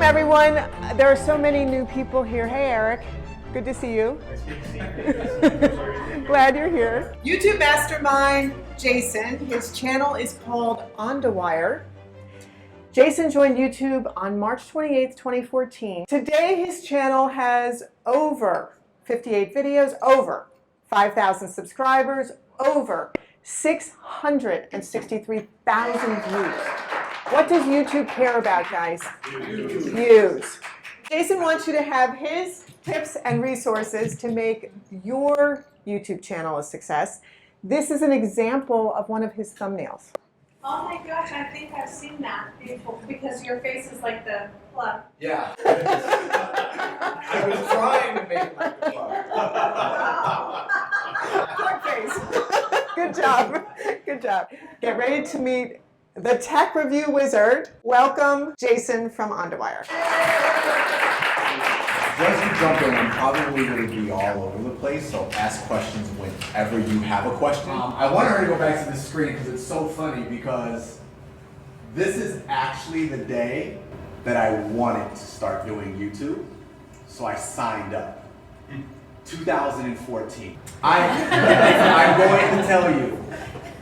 everyone. There are so many new people here. Hey, Eric. Good to see you. Glad you're here. YouTube mastermind Jasen. His channel is called Ondawire. Jasen joined YouTube on March 28th, 2014. Today, his channel has over 58 videos, over 5,000 subscribers, over 663,000 views. What does YouTube care about, guys? Views. Jasen wants you to have his tips and resources to make your YouTube channel a success. This is an example of one of his thumbnails. Oh my gosh, I think I've seen that before because your face is like the plug. Yeah. I was trying to make it like the plug. Plug face. Good job. Good job. Get ready to meet the tech review wizard. Welcome, Jasen from Ondawire. Once you jump in, I'm probably going to be all over the place, so ask questions whenever you have a question. I want her to go back to the screen because it's so funny because this is actually the day that I wanted to start doing YouTube, so I signed up. 2014. I'm going to tell you,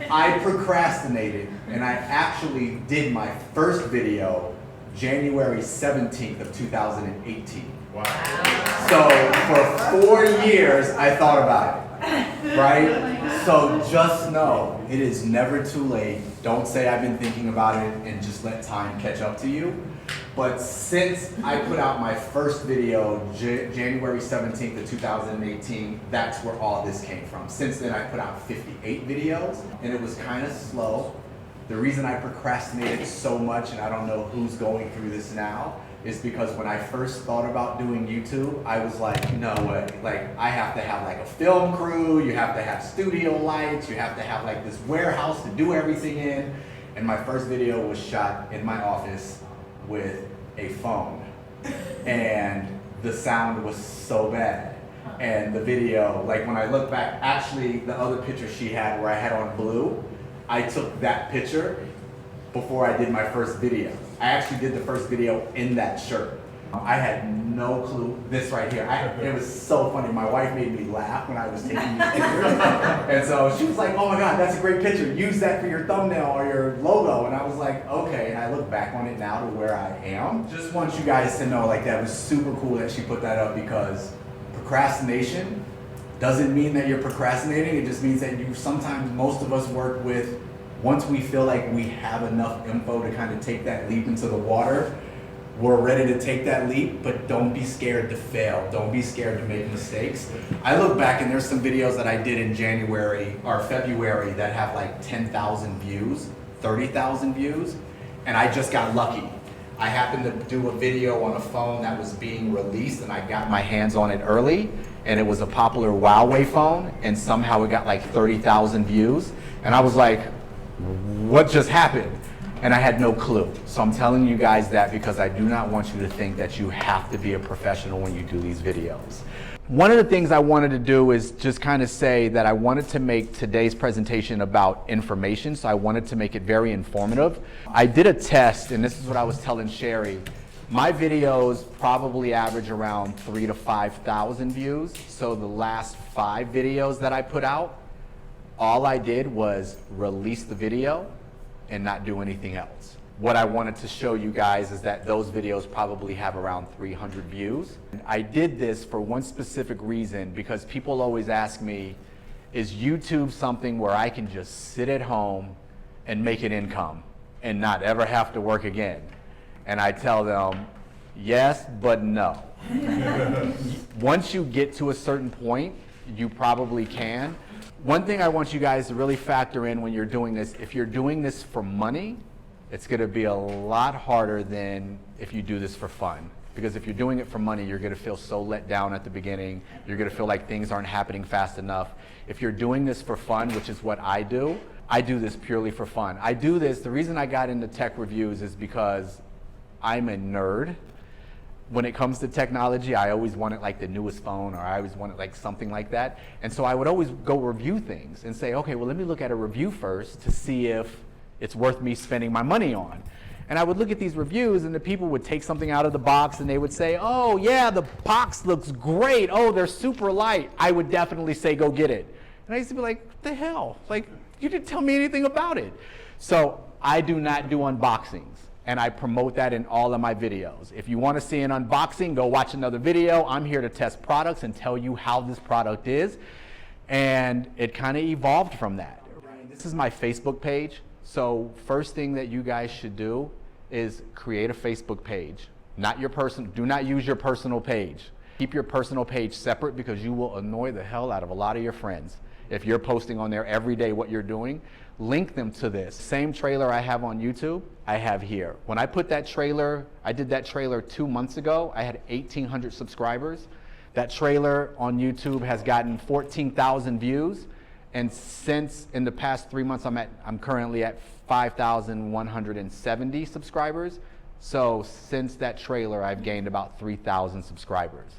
I procrastinated and I actually did my first video January 17th of 2018. Wow. So for 4 years I thought about it, right? So just know it is never too late. Don't say I've been thinking about it and just let time catch up to you. But since I put out my first video January 17th of 2018, that's where all this came from. Since then I put out 58 videos and it was kind of slow. The reason I procrastinated so much, and I don't know who's going through this now, is because when I first thought about doing YouTube, I was like, no way, like I have to have like a film crew, you have to have studio lights, you have to have like this warehouse to do everything in. And my first video was shot in my office with a phone. And the sound was so bad. And the video, like when I look back, actually the other picture she had where I had on blue, I took that picture before I did my first video. I actually did the first video in that shirt. I had no clue, this right here. It was so funny. My wife made me laugh when I was taking these pictures. And so she was like, oh my God, that's a great picture. Use that for your thumbnail or your logo. And I was like, okay. And I look back on it now to where I am. Just want you guys to know, like, that was super cool that she put that up because procrastination doesn't mean that you're procrastinating. It just means that sometimes most of us work with, once we feel like we have enough info to kind of take that leap into the water, we're ready to take that leap, but don't be scared to fail. Don't be scared to make mistakes. I look back and there's some videos that I did in January or February that have like 10,000 views, 30,000 views, and I just got lucky. I happened to do a video on a phone that was being released and I got my hands on it early, and it was a popular Huawei phone, and somehow it got like 30,000 views, and I was like, what just happened? And I had no clue. So I'm telling you guys that because I do not want you to think that you have to be a professional when you do these videos. One of the things I wanted to do is just kind of say that I wanted to make today's presentation about information, so I wanted to make it very informative. I did a test, and this is what I was telling Sheri. My videos probably average around 3,000 to 5,000 views. So the last 5 videos that I put out, all I did was release the video and not do anything else. What I wanted to show you guys is that those videos probably have around 300 views. I did this for one specific reason because people always ask me, is YouTube something where I can just sit at home and make an income and not ever have to work again? And I tell them, yes, but no. Once you get to a certain point, you probably can. One thing I want you guys to really factor in when you're doing this, if you're doing this for money, it's going to be a lot harder than if you do this for fun. Because if you're doing it for money, you're going to feel so let down at the beginning. You're going to feel like things aren't happening fast enough. If you're doing this for fun, which is what I do this purely for fun. I do this, the reason I got into tech reviews is because I'm a nerd. When it comes to technology, I always wanted like the newest phone, or I always wanted like something like that. And so I would always go review things and say, okay, well, let me look at a review first to see if it's worth me spending my money on. And I would look at these reviews and the people would take something out of the box and they would say, oh yeah, the box looks great. Oh, they're super light. I would definitely say, go get it. And I used to be like, what the hell? Like, you didn't tell me anything about it. So I do not do unboxings. And I promote that in all of my videos. If you want to see an unboxing, go watch another video. I'm here to test products and tell you how this product is. And it kind of evolved from that. This is my Facebook page. So first thing that you guys should do is create a Facebook page. Do not use your personal page. Keep your personal page separate because you will annoy the hell out of a lot of your friends. If you're posting on there every day what you're doing, link them to this. Same trailer I have on YouTube, I have here. When I put that trailer, I did that trailer 2 months ago, I had 1,800 subscribers. That trailer on YouTube has gotten 14,000 views. And since in the past 3 months, I'm currently at 5,170 subscribers. So since that trailer, I've gained about 3,000 subscribers.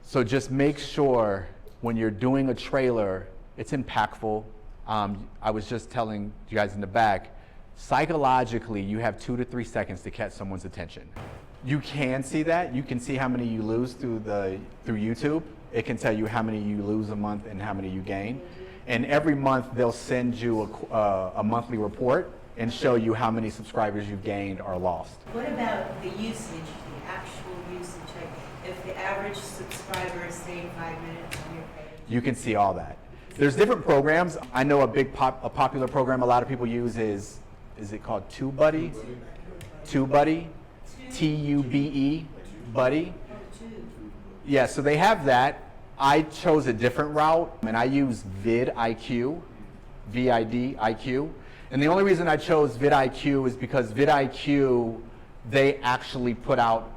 So just make sure when you're doing a trailer, it's impactful. I was just telling you guys in the back, psychologically, you have 2 to 3 seconds to catch someone's attention. You can see that. You can see how many you lose through YouTube. It can tell you how many you lose a month and how many you gain. And every month they'll send you a monthly report and show you how many subscribers you've gained or lost. What about the usage, the actual usage? Like if the average subscriber is staying 5 minutes on your page? You can see all that. There's different programs. I know a popular program a lot of people use is it called TubeBuddy? TubeBuddy, T-U-B-E, Buddy. Yeah, so they have that. I chose a different route, and I use VidIQ, V-I-D-I-Q. And the only reason I chose VidIQ is because VidIQ, they actually put out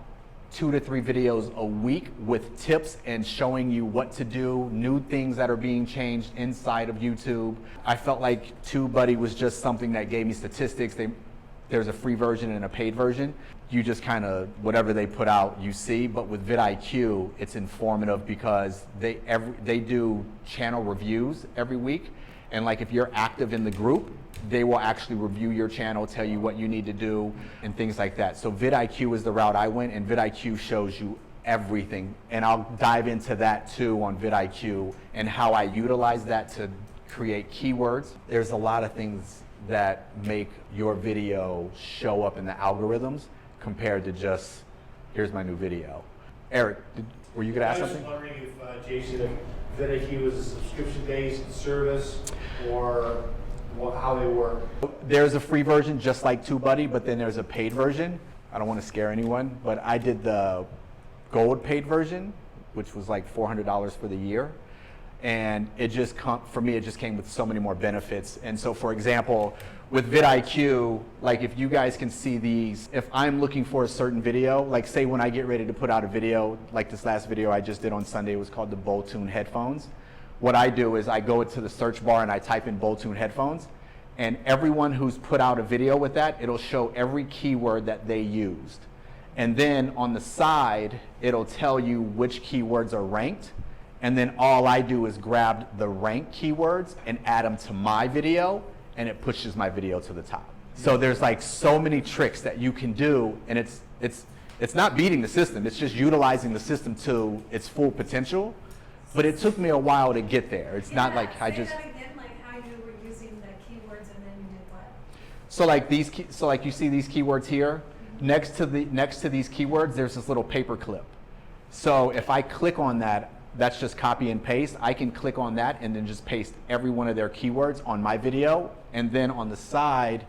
2 to 3 videos a week with tips and showing you what to do, new things that are being changed inside of YouTube. I felt like TubeBuddy was just something that gave me statistics. There's a free version and a paid version. You just kind of, whatever they put out, you see. But with VidIQ, it's informative because they do channel reviews every week. And like if you're active in the group, they will actually review your channel, tell you what you need to do and things like that. So VidIQ is the route I went, and VidIQ shows you everything. And I'll dive into that too on VidIQ and how I utilize that to create keywords. There's a lot of things that make your video show up in the algorithms compared to just, here's my new video. Eric, were you gonna ask something? I was wondering if, Jason, if VidIQ is a subscription-based service or how they work. There's a free version just like TubeBuddy, but then there's a paid version. I don't want to scare anyone, but I did the gold paid version, which was like $400 for the year. And it just, for me, it just came with so many more benefits. And so, for example, with VidIQ, like if you guys can see these, if I'm looking for a certain video, like say when I get ready to put out a video, like this last video I just did on Sunday, it was called the Boltune headphones. What I do is I go to the search bar and I type in Boltune headphones, and everyone who's put out a video with that, it'll show every keyword that they used. And then on the side, it'll tell you which keywords are ranked. And then all I do is grab the ranked keywords and add them to my video, and it pushes my video to the top. So there's like so many tricks that you can do, and it's not beating the system, it's just utilizing the system to its full potential. But it took me a while to get there. It's not like I just. Say that again, like how you were using the keywords and then you did what? So like you see these keywords here, next to these keywords, there's this little paper clip. So if I click on that, that's just copy and paste. I can click on that and then just paste every one of their keywords on my video. And then on the side,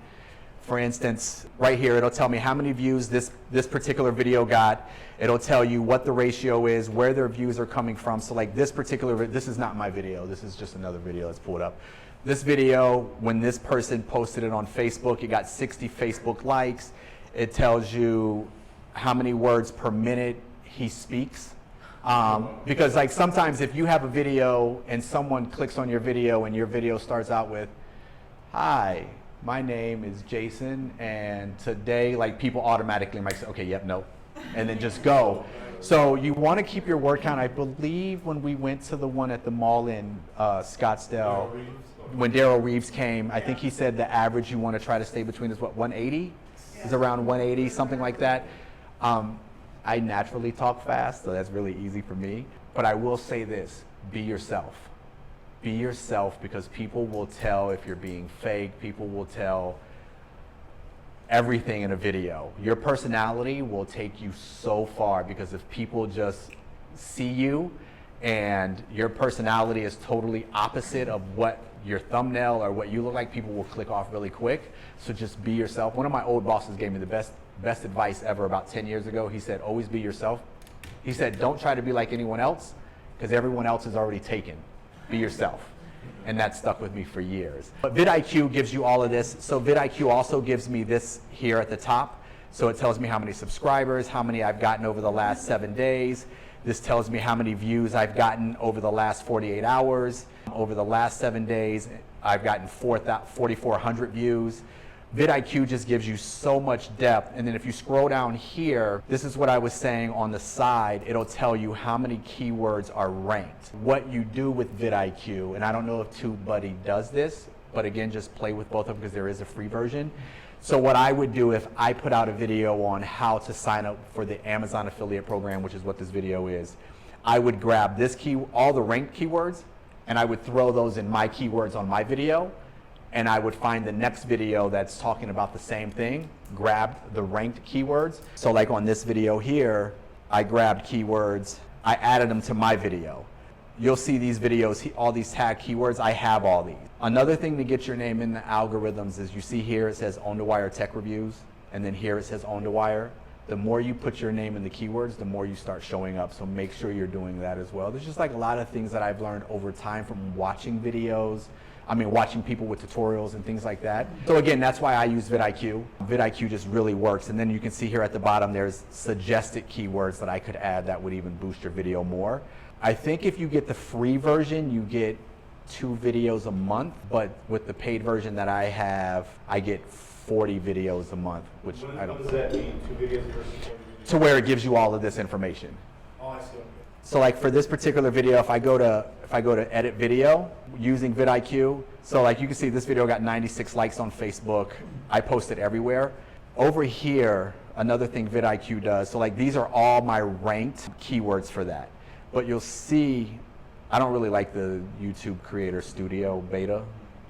for instance, right here, it'll tell me how many views this particular video got. It'll tell you what the ratio is, where their views are coming from. So like this is not my video. This is just another video. Let's pull it up. This video, when this person posted it on Facebook, it got 60 Facebook likes. It tells you how many words per minute he speaks. Because like sometimes if you have a video and someone clicks on your video and your video starts out with, "Hi, my name is Jason, and today," like people automatically might say, okay, yep, nope, and then just go. So you want to keep your word count. I believe when we went to the one at the mall in Scottsdale, when Daryl Reeves came, I think he said the average you want to try to stay between is what, 180? is around 180, something like that. I naturally talk fast, so that's really easy for me. But I will say this, be yourself. Be yourself, because people will tell if you're being fake. People will tell everything in a video. Your personality will take you so far, because if people just see you and your personality is totally opposite of what your thumbnail or what you look like, people will click off really quick. So just be yourself. One of my old bosses gave me the best advice ever about 10 years ago. He said, always be yourself. He said, don't try to be like anyone else, because everyone else is already taken. Be yourself. And that stuck with me for years. But VidIQ gives you all of this. So VidIQ also gives me this here at the top. So it tells me how many subscribers, how many I've gotten over the last 7 days. This tells me how many views I've gotten over the last 48 hours. Over the last 7 days, I've gotten 4,400 views. VidIQ just gives you so much depth. And then if you scroll down here, this is what I was saying on the side. It'll tell you how many keywords are ranked. What you do with VidIQ, and I don't know if TubeBuddy does this, but again, just play with both of them because there is a free version. So what I would do if I put out a video on how to sign up for the Amazon affiliate program, which is what this video is, I would grab this all the ranked keywords, and I would throw those in my keywords on my video, and I would find the next video that's talking about the same thing, grabbed the ranked keywords. So like on this video here, I grabbed keywords, I added them to my video. You'll see these videos, all these tag keywords, I have all these. Another thing to get your name in the algorithms is you see here it says Ondawire Tech Reviews, and then here it says Ondawire. The more you put your name in the keywords, the more you start showing up. So make sure you're doing that as well. There's just like a lot of things that I've learned over time from watching videos. Watching people with tutorials and things like that. So again, that's why I use VidIQ. VidIQ just really works. And then you can see here at the bottom, there's suggested keywords that I could add that would even boost your video more. I think if you get the free version, you get 2 videos a month, but with the paid version that I have, I get 40 videos a month, which I don't. What does that mean, 2 videos versus 40 videos? To where it gives you all of this information. Oh, I see. Okay. So like for this particular video, if I go to edit video using VidIQ, so like you can see this video got 96 likes on Facebook. I post it everywhere. Over here, another thing VidIQ does, so like these are all my ranked keywords for that. But you'll see, I don't really like the YouTube Creator Studio beta.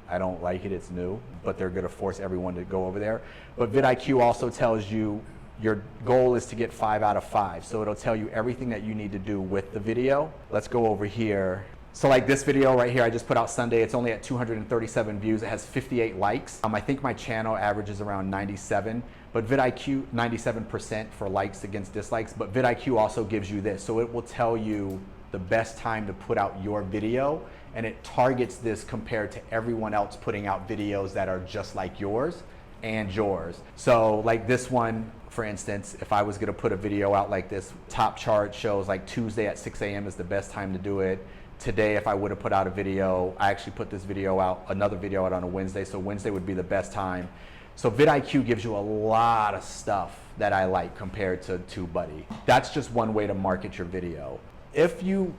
I don't like it, it's new, but they're gonna force everyone to go over there. But VidIQ also tells you your goal is to get 5 out of 5. So it'll tell you everything that you need to do with the video. Let's go over here. So like this video right here, I just put out Sunday. It's only at 237 views. It has 58 likes. I think my channel averages around 97, but VidIQ, 97% for likes against dislikes. But VidIQ also gives you this. So it will tell you the best time to put out your video, and it targets this compared to everyone else putting out videos that are just like yours and yours. So like this one, for instance, if I was gonna put a video out like this, top chart shows like Tuesday at 6 a.m. is the best time to do it. Today, if I would have put out a video, I actually put this video out, another video out on a Wednesday, so Wednesday would be the best time. So VidIQ gives you a lot of stuff that I like compared to TubeBuddy. That's just one way to market your video. If you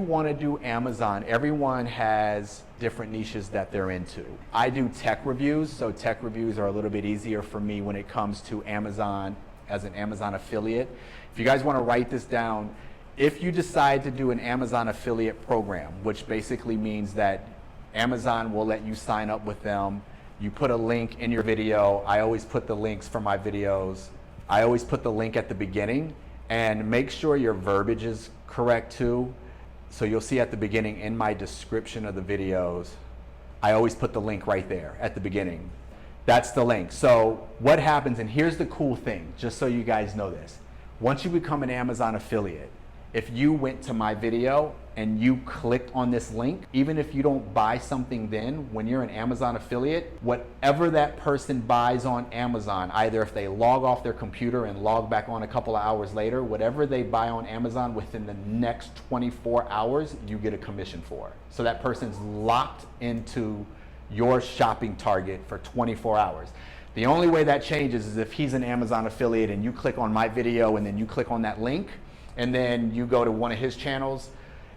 want to do Amazon, everyone has different niches that they're into. I do tech reviews, so tech reviews are a little bit easier for me when it comes to Amazon as an Amazon affiliate. If you guys want to write this down, if you decide to do an Amazon affiliate program, which basically means that Amazon will let you sign up with them, you put a link in your video. I always put the links for my videos. I always put the link at the beginning, and make sure your verbiage is correct too. So you'll see at the beginning in my description of the videos, I always put the link right there at the beginning. That's the link. So what happens, and here's the cool thing, just so you guys know this. Once you become an Amazon affiliate, if you went to my video and you clicked on this link, even if you don't buy something then, when you're an Amazon affiliate, whatever that person buys on Amazon, either if they log off their computer and log back on a couple of hours later, whatever they buy on Amazon within the next 24 hours, you get a commission for. So that person's locked into your shopping target for 24 hours. The only way that changes is if he's an Amazon affiliate and you click on my video and then you click on that link, and then you go to one of his channels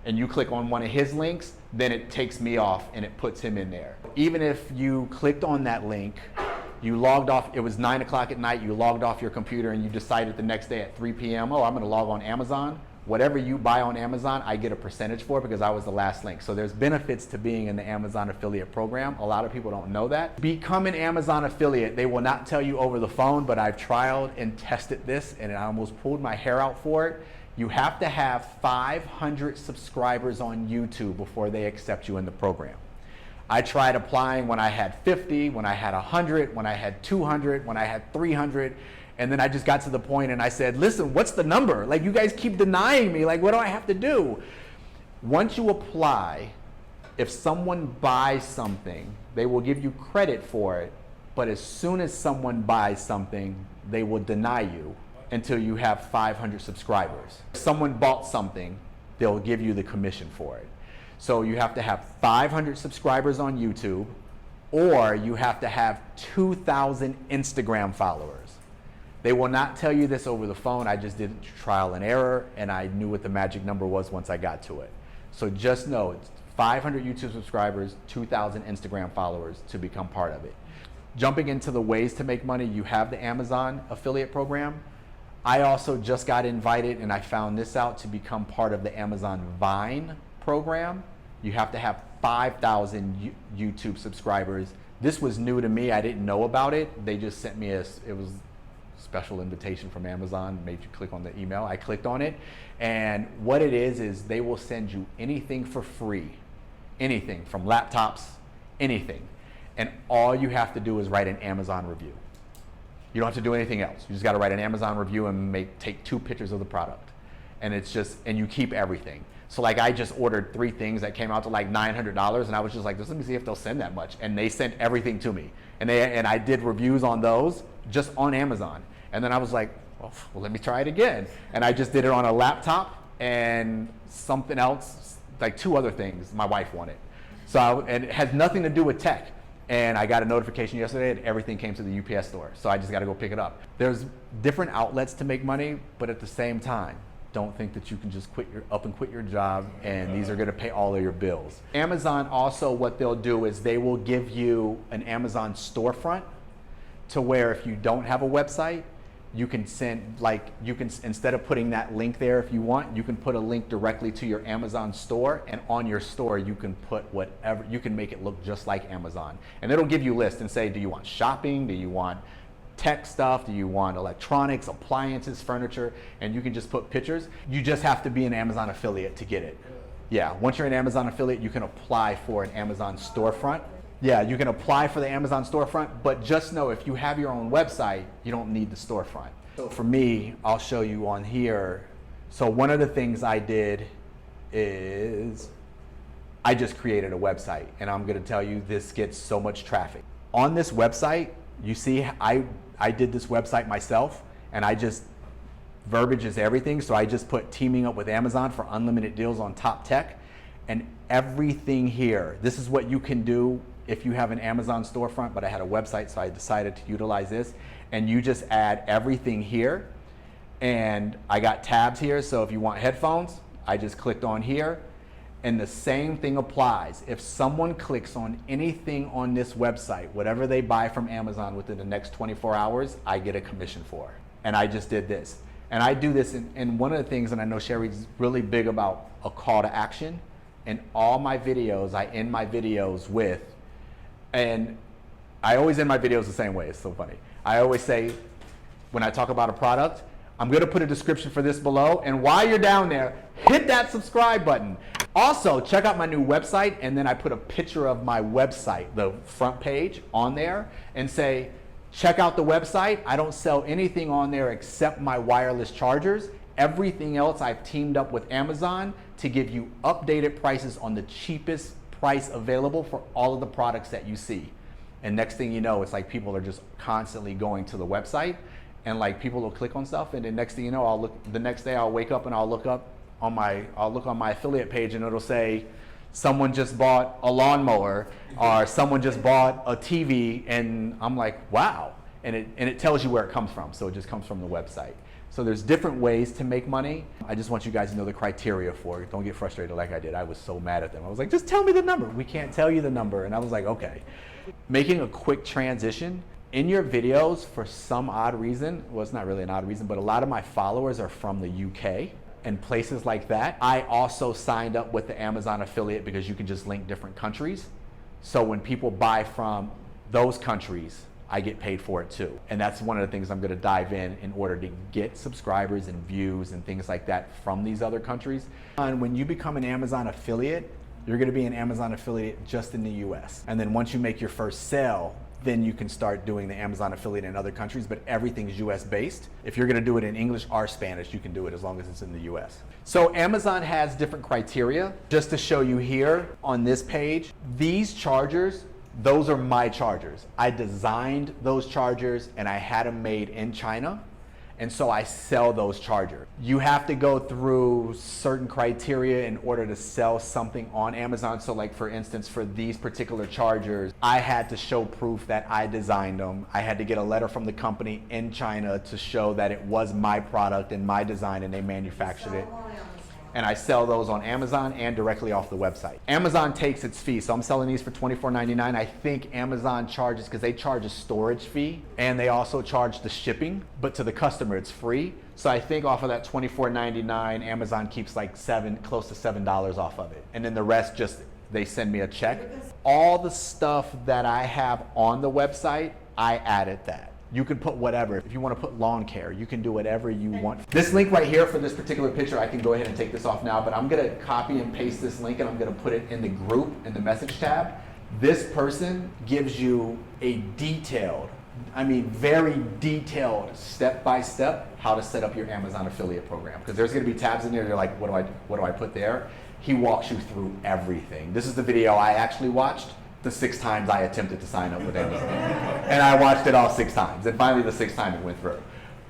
and you click on one of his links, then it takes me off and it puts him in there. Even if you clicked on that link You logged off, it was 9 o'clock at night, you logged off your computer and you decided the next day at 3 p.m., oh, I'm gonna log on Amazon. Whatever you buy on Amazon, I get a percentage for because I was the last link. So there's benefits to being in the Amazon affiliate program. A lot of people don't know that. Become an Amazon affiliate. They will not tell you over the phone, but I've trialed and tested this and I almost pulled my hair out for it. You have to have 500 subscribers on YouTube before they accept you in the program. I tried applying when I had 50, when I had 100, when I had 200, when I had 300. And then I just got to the point and I said, listen, what's the number? Like, you guys keep denying me. Like, what do I have to do? Once you apply, if someone buys something, they will give you credit for it. But as soon as someone buys something, they will deny you until you have 500 subscribers. If someone bought something, they'll give you the commission for it. So you have to have 500 subscribers on YouTube, or you have to have 2,000 Instagram followers. They will not tell you this over the phone. I just did trial and error, and I knew what the magic number was once I got to it. So just know it's 500 YouTube subscribers, 2,000 Instagram followers to become part of it. Jumping into the ways to make money, you have the Amazon affiliate program. I also just got invited, and I found this out, to become part of the Amazon Vine program. You have to have 5,000 YouTube subscribers. This was new to me. I didn't know about it. They just sent me it was special invitation from Amazon, made you click on the email. I clicked on it, and what it is they will send you anything for free, anything from laptops, anything, and all you have to do is write an Amazon review. You don't have to do anything else. You just got to write an Amazon review and take 2 pictures of the product, and it's just, and you keep everything. So like, I just ordered 3 things that came out to like $900, and I was just like, just let me see if they'll send that much, and they sent everything to me, and I did reviews on those just on Amazon. And then I was like, well, let me try it again. And I just did it on a laptop and something else, like 2 other things my wife wanted. And it has nothing to do with tech. And I got a notification yesterday that everything came to the UPS store. So I just got to go pick it up. There's different outlets to make money, but at the same time, don't think that you can just quit your job and these are going to pay all of your bills. Amazon also, what they'll do is they will give you an Amazon storefront, to where if you don't have a website, you can instead of putting that link there, if you want, you can put a link directly to your Amazon store, and on your store you can put whatever, you can make it look just like Amazon. And it'll give you lists and say, do you want shopping? Do you want tech stuff? Do you want electronics, appliances, furniture? And you can just put pictures. You just have to be an Amazon affiliate to get it. Yeah, once you're an Amazon affiliate, you can apply for an Amazon storefront. Yeah, you can apply for the Amazon storefront, but just know if you have your own website, you don't need the storefront. So for me, I'll show you on here. So one of the things I did is I just created a website, and I'm gonna tell you, this gets so much traffic. On this website, you see I did this website myself, and verbiage is everything, so I just put teaming up with Amazon for unlimited deals on top tech, and everything here, this is what you can do if you have an Amazon storefront, but I had a website, so I decided to utilize this. And you just add everything here. And I got tabs here, so if you want headphones, I just clicked on here. And the same thing applies. If someone clicks on anything on this website, whatever they buy from Amazon within the next 24 hours, I get a commission for. And I just did this. And I do this in one of the things, and I know Sheri's really big about a call to action. In all my videos, I end my videos with, and I always end my videos the same way, it's so funny. I always say, when I talk about a product, I'm gonna put a description for this below, and while you're down there, hit that subscribe button. Also, check out my new website, and then I put a picture of my website, the front page, on there, and say, check out the website. I don't sell anything on there except my wireless chargers. Everything else I've teamed up with Amazon to give you updated prices on the cheapest price available for all of the products that you see. And next thing you know, it's like people are just constantly going to the website, and like people will click on stuff, and then next thing you know, the next day I'll wake up and I'll look on my affiliate page, and it'll say someone just bought a lawnmower or someone just bought a TV, and I'm like, wow. And it tells you where it comes from. So it just comes from the website. So there's different ways to make money. I just want you guys to know the criteria for it. Don't get frustrated like I did. I was so mad at them. I was like, just tell me the number. We can't tell you the number. And I was like, okay. Making a quick transition, In your videos, for some odd reason, well, it's not really an odd reason, but a lot of my followers are from the UK and places like that. I also signed up with the Amazon affiliate because you can just link different countries. So when people buy from those countries, I get paid for it too. And that's one of the things I'm gonna dive in order to get subscribers and views and things like that from these other countries. And when you become an Amazon affiliate, you're gonna be an Amazon affiliate just in the US. And then once you make your first sale, then you can start doing the Amazon affiliate in other countries, but everything's US based. If you're gonna do it in English or Spanish, you can do it as long as it's in the US. So Amazon has different criteria. Just to show you here on this page, these chargers, those are my chargers. I designed those chargers and I had them made in China. And so I sell those chargers. You have to go through certain criteria in order to sell something on Amazon. So like for instance, for these particular chargers, I had to show proof that I designed them. I had to get a letter from the company in China to show that it was my product and my design and they manufactured it. And I sell those on Amazon and directly off the website. Amazon takes its fee, so I'm selling these for $24.99. I think Amazon charges, because they charge a storage fee and they also charge the shipping, but to the customer it's free. So I think off of that $24.99, Amazon keeps like close to $7 off of it. And then the rest just, they send me a check. All the stuff that I have on the website, I added that. You can put whatever. If you want to put lawn care, you can do whatever you want. This link right here for this particular picture, I can go ahead and take this off now, but I'm gonna copy and paste this link and I'm gonna put it in the group in the message tab. This person gives you a detailed, I mean very detailed step-by-step how to set up your Amazon affiliate program. Because there's gonna be tabs in there, you're like, what do I put there? He walks you through everything. This is the video I actually watched the 6 times I attempted to sign up with Amazon. And I watched it all 6 times. And finally the 6th time it went through.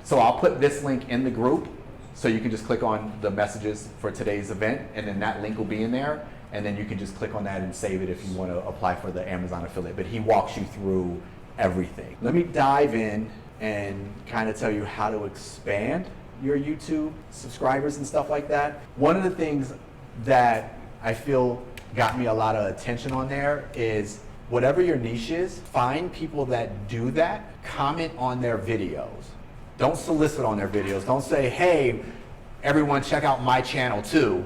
So I'll put this link in the group so you can just click on the messages for today's event and then that link will be in there. And then you can just click on that and save it if you want to apply for the Amazon affiliate. But he walks you through everything. Let me dive in and kind of tell you how to expand your YouTube subscribers and stuff like that. One of the things that I feel got me a lot of attention on there is whatever your niche is, find people that do that, comment on their videos. Don't solicit on their videos. Don't say, hey, everyone check out my channel too,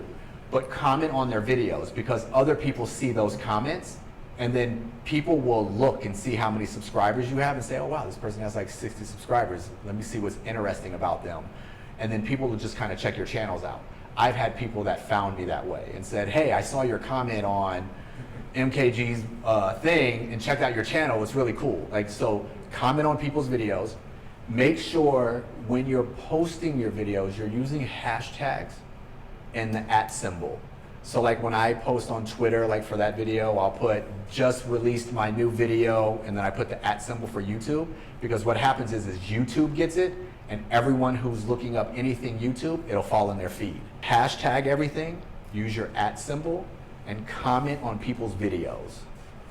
but comment on their videos because other people see those comments and then people will look and see how many subscribers you have and say, oh wow, this person has like 60 subscribers. Let me see what's interesting about them. And then people will just kind of check your channels out. I've had people that found me that way and said, hey, I saw your comment on MKG's thing and checked out your channel, it's really cool. Like, so comment on people's videos. Make sure when you're posting your videos, you're using hashtags and the @ symbol. So like when I post on Twitter, like for that video, I'll put just released my new video and then I put the @ symbol for YouTube because what happens is YouTube gets it and everyone who's looking up anything YouTube, it'll fall in their feed. Hashtag everything, use your @ symbol, and comment on people's videos.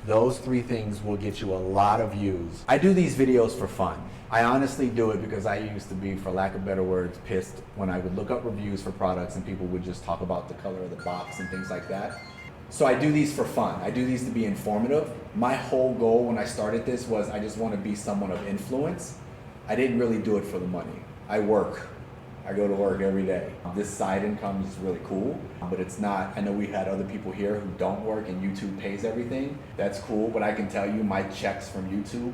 Those 3 things will get you a lot of views. I do these videos for fun. I honestly do it because I used to be, for lack of better words, pissed when I would look up reviews for products and people would just talk about the color of the box and things like that. So I do these for fun. I do these to be informative. My whole goal when I started this was I just want to be someone of influence. I didn't really do it for the money. I work. I go to work every day. This side income is really cool, but it's not. I know we've had other people here who don't work and YouTube pays everything. That's cool, but I can tell you my checks from YouTube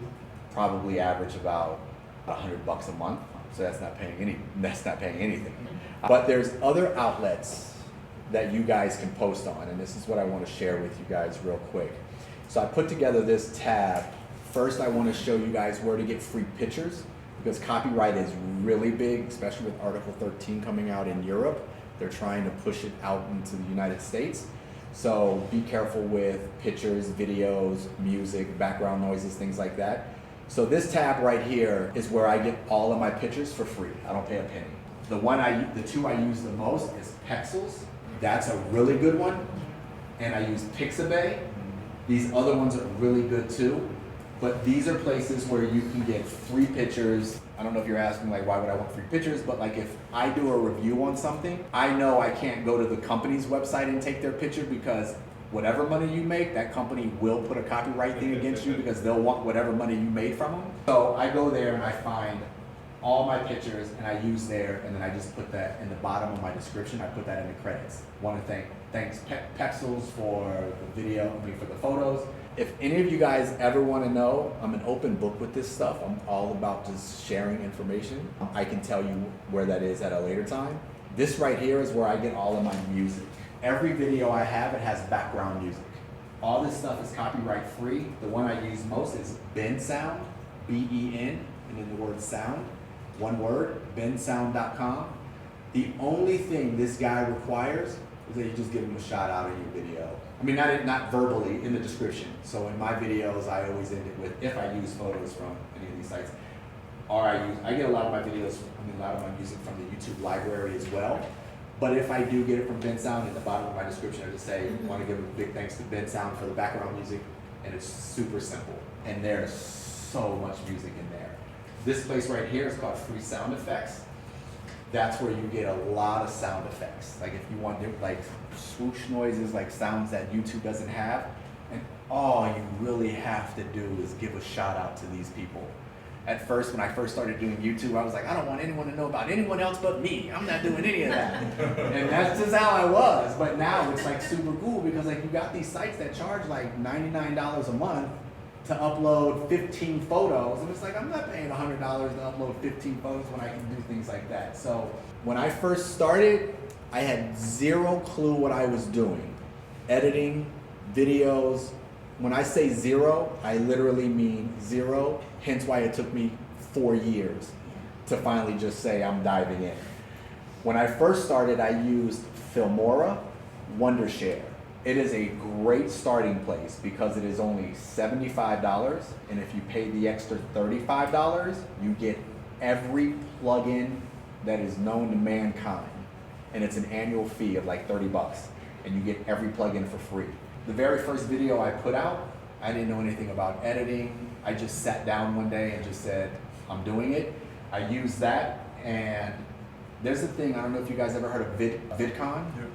probably average about $100 a month. So that's not paying anything. But there's other outlets that you guys can post on, and this is what I want to share with you guys real quick. So I put together this tab. First, I want to show you guys where to get free pictures, because copyright is really big, especially with Article 13 coming out in Europe. They're trying to push it out into the United States. So be careful with pictures, videos, music, background noises, things like that. So this tab right here is where I get all of my pictures for free. I don't pay a penny. The 2 I use the most is Pexels. That's a really good one. And I use Pixabay. These other ones are really good too. But these are places where you can get free pictures. I don't know if you're asking like, why would I want free pictures? But like if I do a review on something, I know I can't go to the company's website and take their picture because whatever money you make, that company will put a copyright thing against you because they'll want whatever money you made from them. So I go there and I find all my pictures and I use there, and then I just put that in the bottom of my description. I put that in the credits. Want to thanks Pexels for the video, for the photos. If any of you guys ever want to know, I'm an open book with this stuff. I'm all about just sharing information. I can tell you where that is at a later time. This right here is where I get all of my music. Every video I have, it has background music. All this stuff is copyright free. The one I use most is Ben Sound, B-E-N, and then the word sound, one word, bensound.com. The only thing this guy requires is that you just give him a shout out in your video. I mean, not verbally, in the description. So in my videos, I always end it with, if I use photos from any of these sites, or I get a lot of my videos, a lot of my music from the YouTube library as well. But if I do get it from Ben Sound, at the bottom of my description, I just say, I want to give a big thanks to Ben Sound for the background music, and it's super simple. And there's so much music in there. This place right here is called Free Sound Effects. That's where you get a lot of sound effects. Like if you want like swoosh noises, like sounds that YouTube doesn't have, and all you really have to do is give a shout out to these people. At first, when I first started doing YouTube, I was like, I don't want anyone to know about anyone else but me. I'm not doing any of that. And that's just how I was. But now it's like super cool because like you got these sites that charge like $99 a month to upload 15 photos. And it's like, I'm not paying $100 to upload 15 photos when I can do things like that. So when I first started, I had zero clue what I was doing. Editing, videos. When I say zero, I literally mean zero. Hence why it took me 4 years to finally just say I'm diving in. When I first started, I used Filmora, Wondershare. It is a great starting place because it is only $75, and if you pay the extra $35, you get every plugin that is known to mankind, and it's an annual fee of like 30 bucks, and you get every plugin for free. The very first video I put out, I didn't know anything about editing. I just sat down one day and just said, I'm doing it. I used that, and there's a thing, I don't know if you guys ever heard of VidCon? Yeah.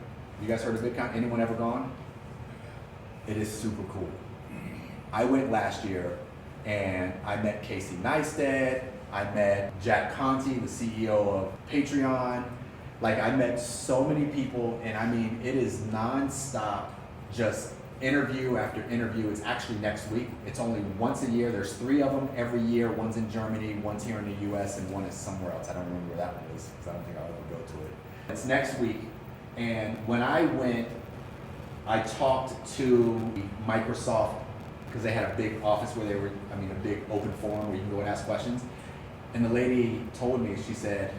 You guys heard of VidCon? Anyone ever gone? It is super cool. I went last year and I met Casey Neistat, I met Jack Conte, the CEO of Patreon. Like I met so many people, and I mean, it is nonstop, just interview after interview. It's actually next week. It's only once a year. There's 3 of them every year. One's in Germany, one's here in the US, and one is somewhere else. I don't remember where that one is because I don't think I'll ever go to it. It's next week. And when I went, I talked to Microsoft because they had a big office where they were, a big open forum where you can go and ask questions. And the lady told me, she said,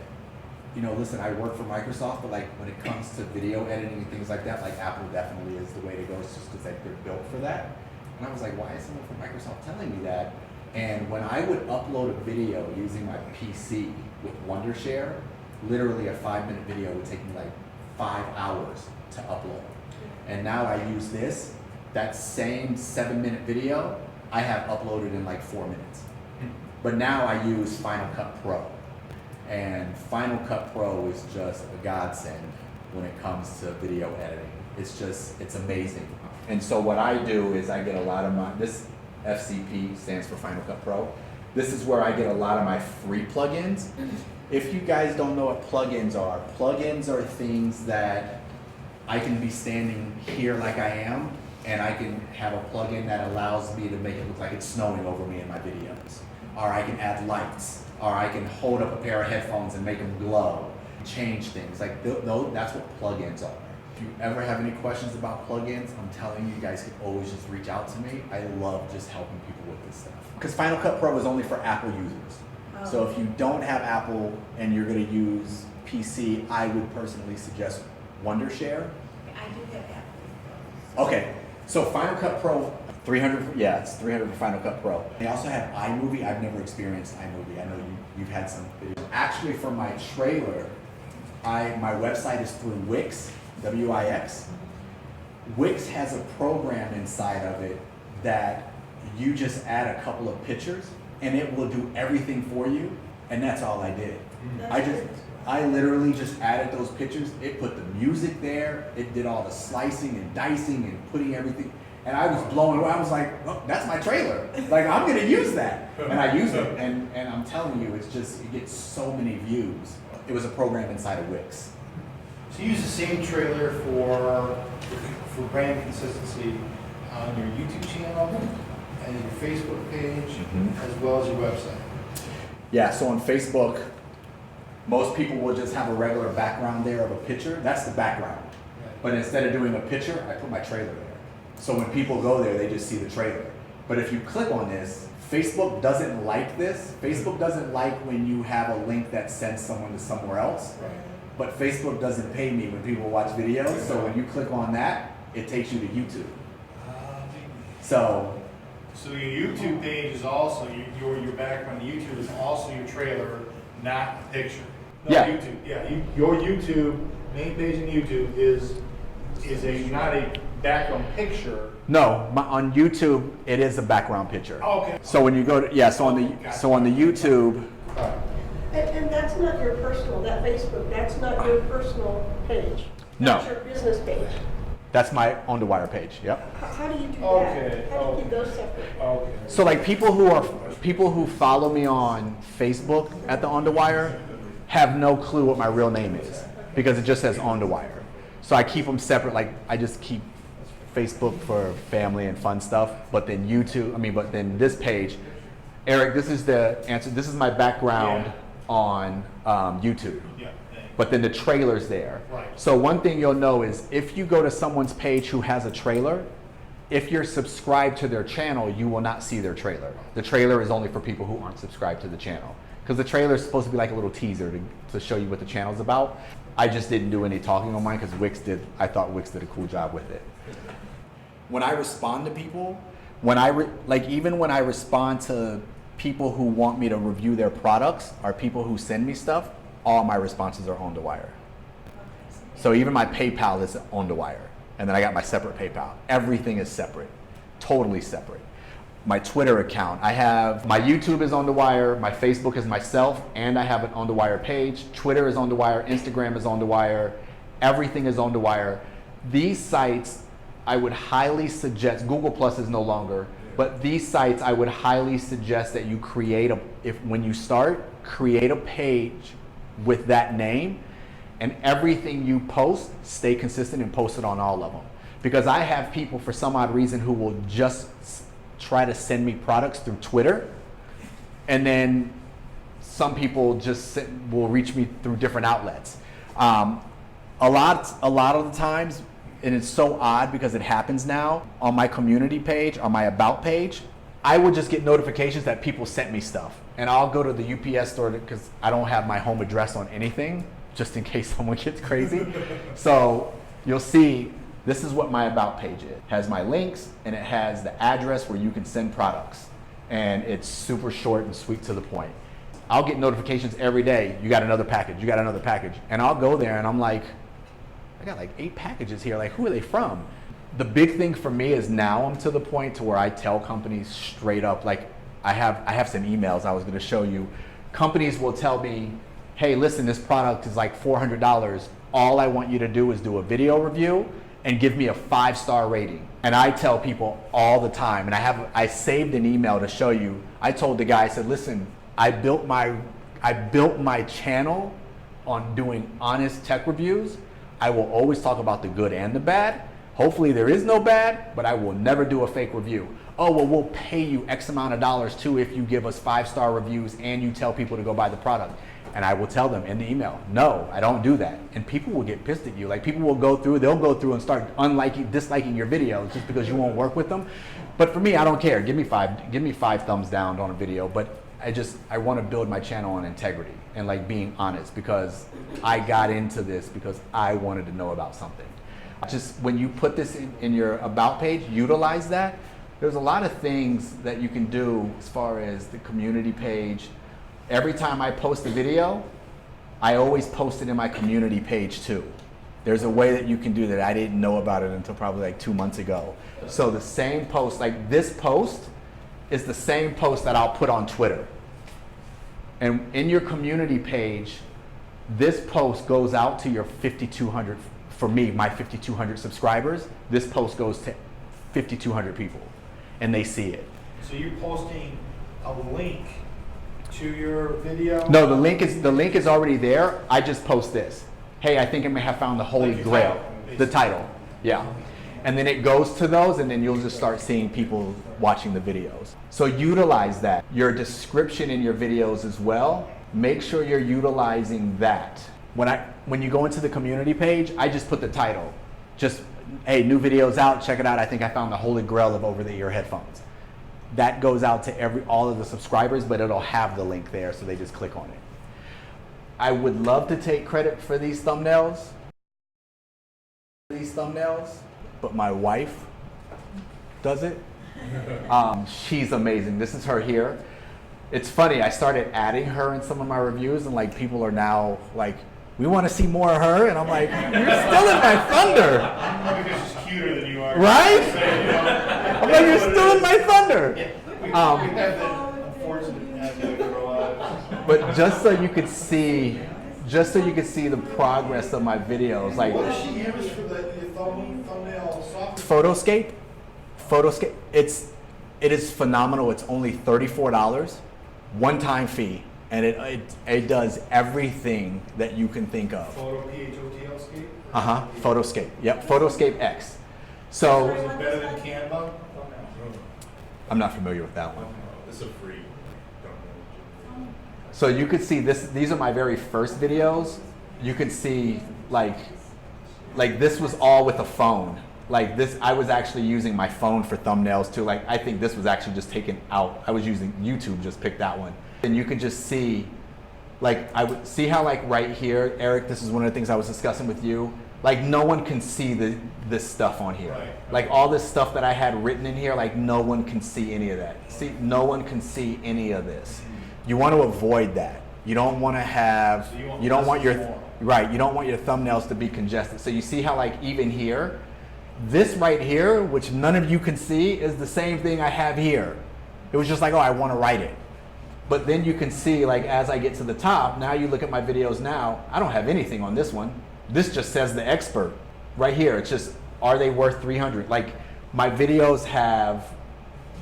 you know, listen, I work for Microsoft, but like when it comes to video editing and things like that, like Apple definitely is the way to go. It's just because like they're built for that. And I was like, why is someone from Microsoft telling me that? And when I would upload a video using my PC with Wondershare, literally a 5-minute video would take me like 5 hours to upload. And now I use this, that same 7-minute video, I have uploaded in like 4 minutes. But now I use Final Cut Pro. And Final Cut Pro is just a godsend when it comes to video editing. It's amazing. And so what I do is I get a lot of this FCP stands for Final Cut Pro. This is where I get a lot of my free plugins. If you guys don't know what plugins are things that I can be standing here like I am, and I can have a plugin that allows me to make it look like it's snowing over me in my videos. Or I can add lights, or I can hold up a pair of headphones and make them glow, change things. Like that's what plugins are. If you ever have any questions about plugins, I'm telling you, you guys can always just reach out to me. I love just helping people with this stuff. Because Final Cut Pro is only for Apple users. Oh. So if you don't have Apple and you're going to use PC, I would personally suggest Wondershare. I do have Apple. Okay, so Final Cut Pro, 300, yeah, it's 300 for Final Cut Pro. They also have iMovie. I've never experienced iMovie. I know you've had some videos. Actually, for my trailer, my website is through Wix, W-I-X. Wix has a program inside of it that you just add a couple of pictures and it will do everything for you, and that's all I did. I literally just added those pictures. It put the music there. It did all the slicing and dicing and putting everything. And I was blown away. I was like, oh, that's my trailer. Like, I'm gonna use that. And I use it, and I'm telling you, it's just, it gets so many views. It was a program inside of Wix. So you use the same trailer for brand consistency on your YouTube channel and your Facebook page, as well as your website. Yeah, so on Facebook, most people will just have a regular background there of a picture. That's the background. But instead of doing a picture, I put my trailer there. So when people go there, they just see the trailer. But if you click on this, Facebook doesn't like this. Facebook doesn't like when you have a link that sends someone to somewhere else. Right. But Facebook doesn't pay me when people watch videos. So when you click on that, it takes you to YouTube. So your YouTube page is also your background. YouTube is also your trailer, not the picture. No, Yeah. YouTube. Yeah. Your YouTube main page in YouTube is not a background picture. no, on YouTube, it is a background picture. Oh, okay. So when you go to, yeah, so on the YouTube, And that's not your personal, that Facebook, that's not your personal page. No. That's your business page. that's my Ondawire page. Yep. How do you do Okay, that? How do you keep those separate? Okay. So like people who follow me on Facebook at the Ondawire have no clue what my real name is because it just says Ondawire. So I keep them separate. Like I just keep Facebook for family and fun stuff, but then but then this page, Eric, this is the answer. This is my background on YouTube. Yeah. But then the trailer's there. Right. So one thing you'll know is if you go to someone's page who has a trailer, if you're subscribed to their channel, you will not see their trailer. The trailer is only for people who aren't subscribed to the channel. Because the trailer is supposed to be like a little teaser to show you what the channel's about. I just didn't do any talking on mine because I thought Wix did a cool job with it. When I respond to people, even when I respond to people who want me to review their products or people who send me stuff, all my responses are Ondawire. So even my PayPal is Ondawire. And then I got my separate PayPal. Everything is separate, totally separate. My Twitter account, my YouTube is Ondawire, my Facebook is myself, and I have an Ondawire page. Twitter is Ondawire, Instagram is Ondawire, everything is Ondawire. These sites, I would highly suggest, Google Plus is no longer, but these sites I would highly suggest that you when you start, create a page with that name, and everything you post, stay consistent and post it on all of them. Because I have people for some odd reason who will just try to send me products through Twitter, and then some people will reach me through different outlets. A lot of the times, and it's so odd because it happens now, on my community page, on my about page, I will just get notifications that people sent me stuff. And I'll go to the UPS store because I don't have my home address on anything, just in case someone gets crazy. So you'll see, this is what my about page is. It has my links and it has the address where you can send products. And it's super short and sweet to the point. I'll get notifications every day, you got another package, you got another package. And I'll go there and I'm like, I got like 8 packages here, like who are they from? The big thing for me is now I'm to the point to where I tell companies straight up, like I have some emails I was gonna show you. Companies will tell me, hey, listen, this product is like $400. All I want you to do is do a video review and give me a 5-star rating. And I tell people all the time, and I saved an email to show you. I told the guy, I said, listen, I built my channel on doing honest tech reviews. I will always talk about the good and the bad. Hopefully there is no bad, but I will never do a fake review. Oh, well, we'll pay you X amount of dollars too if you give us 5-star reviews and you tell people to go buy the product. And I will tell them in the email, no, I don't do that. And people will get pissed at you. Like people will they'll go through and start disliking your videos just because you won't work with them. But for me, I don't care. Give me 5 thumbs down on a video. But I want to build my channel on integrity and like being honest, because I got into this because I wanted to know about something. Just when you put this in your about page, utilize that. There's a lot of things that you can do as far as the community page. Every time I post a video, I always post it in my community page too. There's a way that you can do that. I didn't know about it until probably like 2 months ago. So the same post, like this post is the same post that I'll put on Twitter. And in your community page, this post goes out to your 5,200, for me, my 5,200 subscribers, this post goes to 5,200 people and they see it. So you're posting a link to your video? No, the link is already there. I just post this. Hey, I think I may have found the Holy Like Grail. title, The title, yeah. And then it goes to those, and then you'll just start seeing people watching the videos. So utilize that. Your description in your videos as well, make sure you're utilizing that. When you go into the community page, I just put the title. Just, hey, new videos out, check it out. I think I found the Holy Grail of over-the-ear headphones. That goes out to all of the subscribers, but it'll have the link there, so they just click on it. I would love to take credit for these thumbnails, but my wife does it. She's amazing. This is her here. It's funny, I started adding her in some of my reviews, and like people are now like, we want to see more of her, and I'm like, you're still in my thunder. Because she's cuter than you are. Right? So, you know, I'm like, you're still in my thunder. we have the unfortunate aspect of our lives. But just so you could see the progress of my videos, like What does she use for the thumbnail software? Photoscape. It is phenomenal. It's only $34, one-time fee, and it does everything that you can think of. Photo PHOTL scape? Photoscape. Yep, Photoscape X. So Is it better than Canva? I'm not familiar with that one. It's a free. So you could see this. These are my very first videos. You could see like this was all with a phone. Like this, I was actually using my phone for thumbnails too. Like I think this was actually just taken out. I was using YouTube, just picked that one. And you could just see, like I would see how like right here, Eric, this is one of the things I was discussing with you. Like no one can see this stuff on here. Right. Like all this stuff that I had written in here, like no one can see any of that. See, no one can see any of this. You want to avoid that. You don't want to have, So you don't want your, more. right, you don't want your thumbnails to be congested. So you see how like even here, this right here, which none of you can see, is the same thing I have here. It was just like, oh, I want to write it. But then you can see like as I get to the top, now you look at my videos now, I don't have anything on this one. This just says the expert right here. It's just, are they worth 300? Like my videos have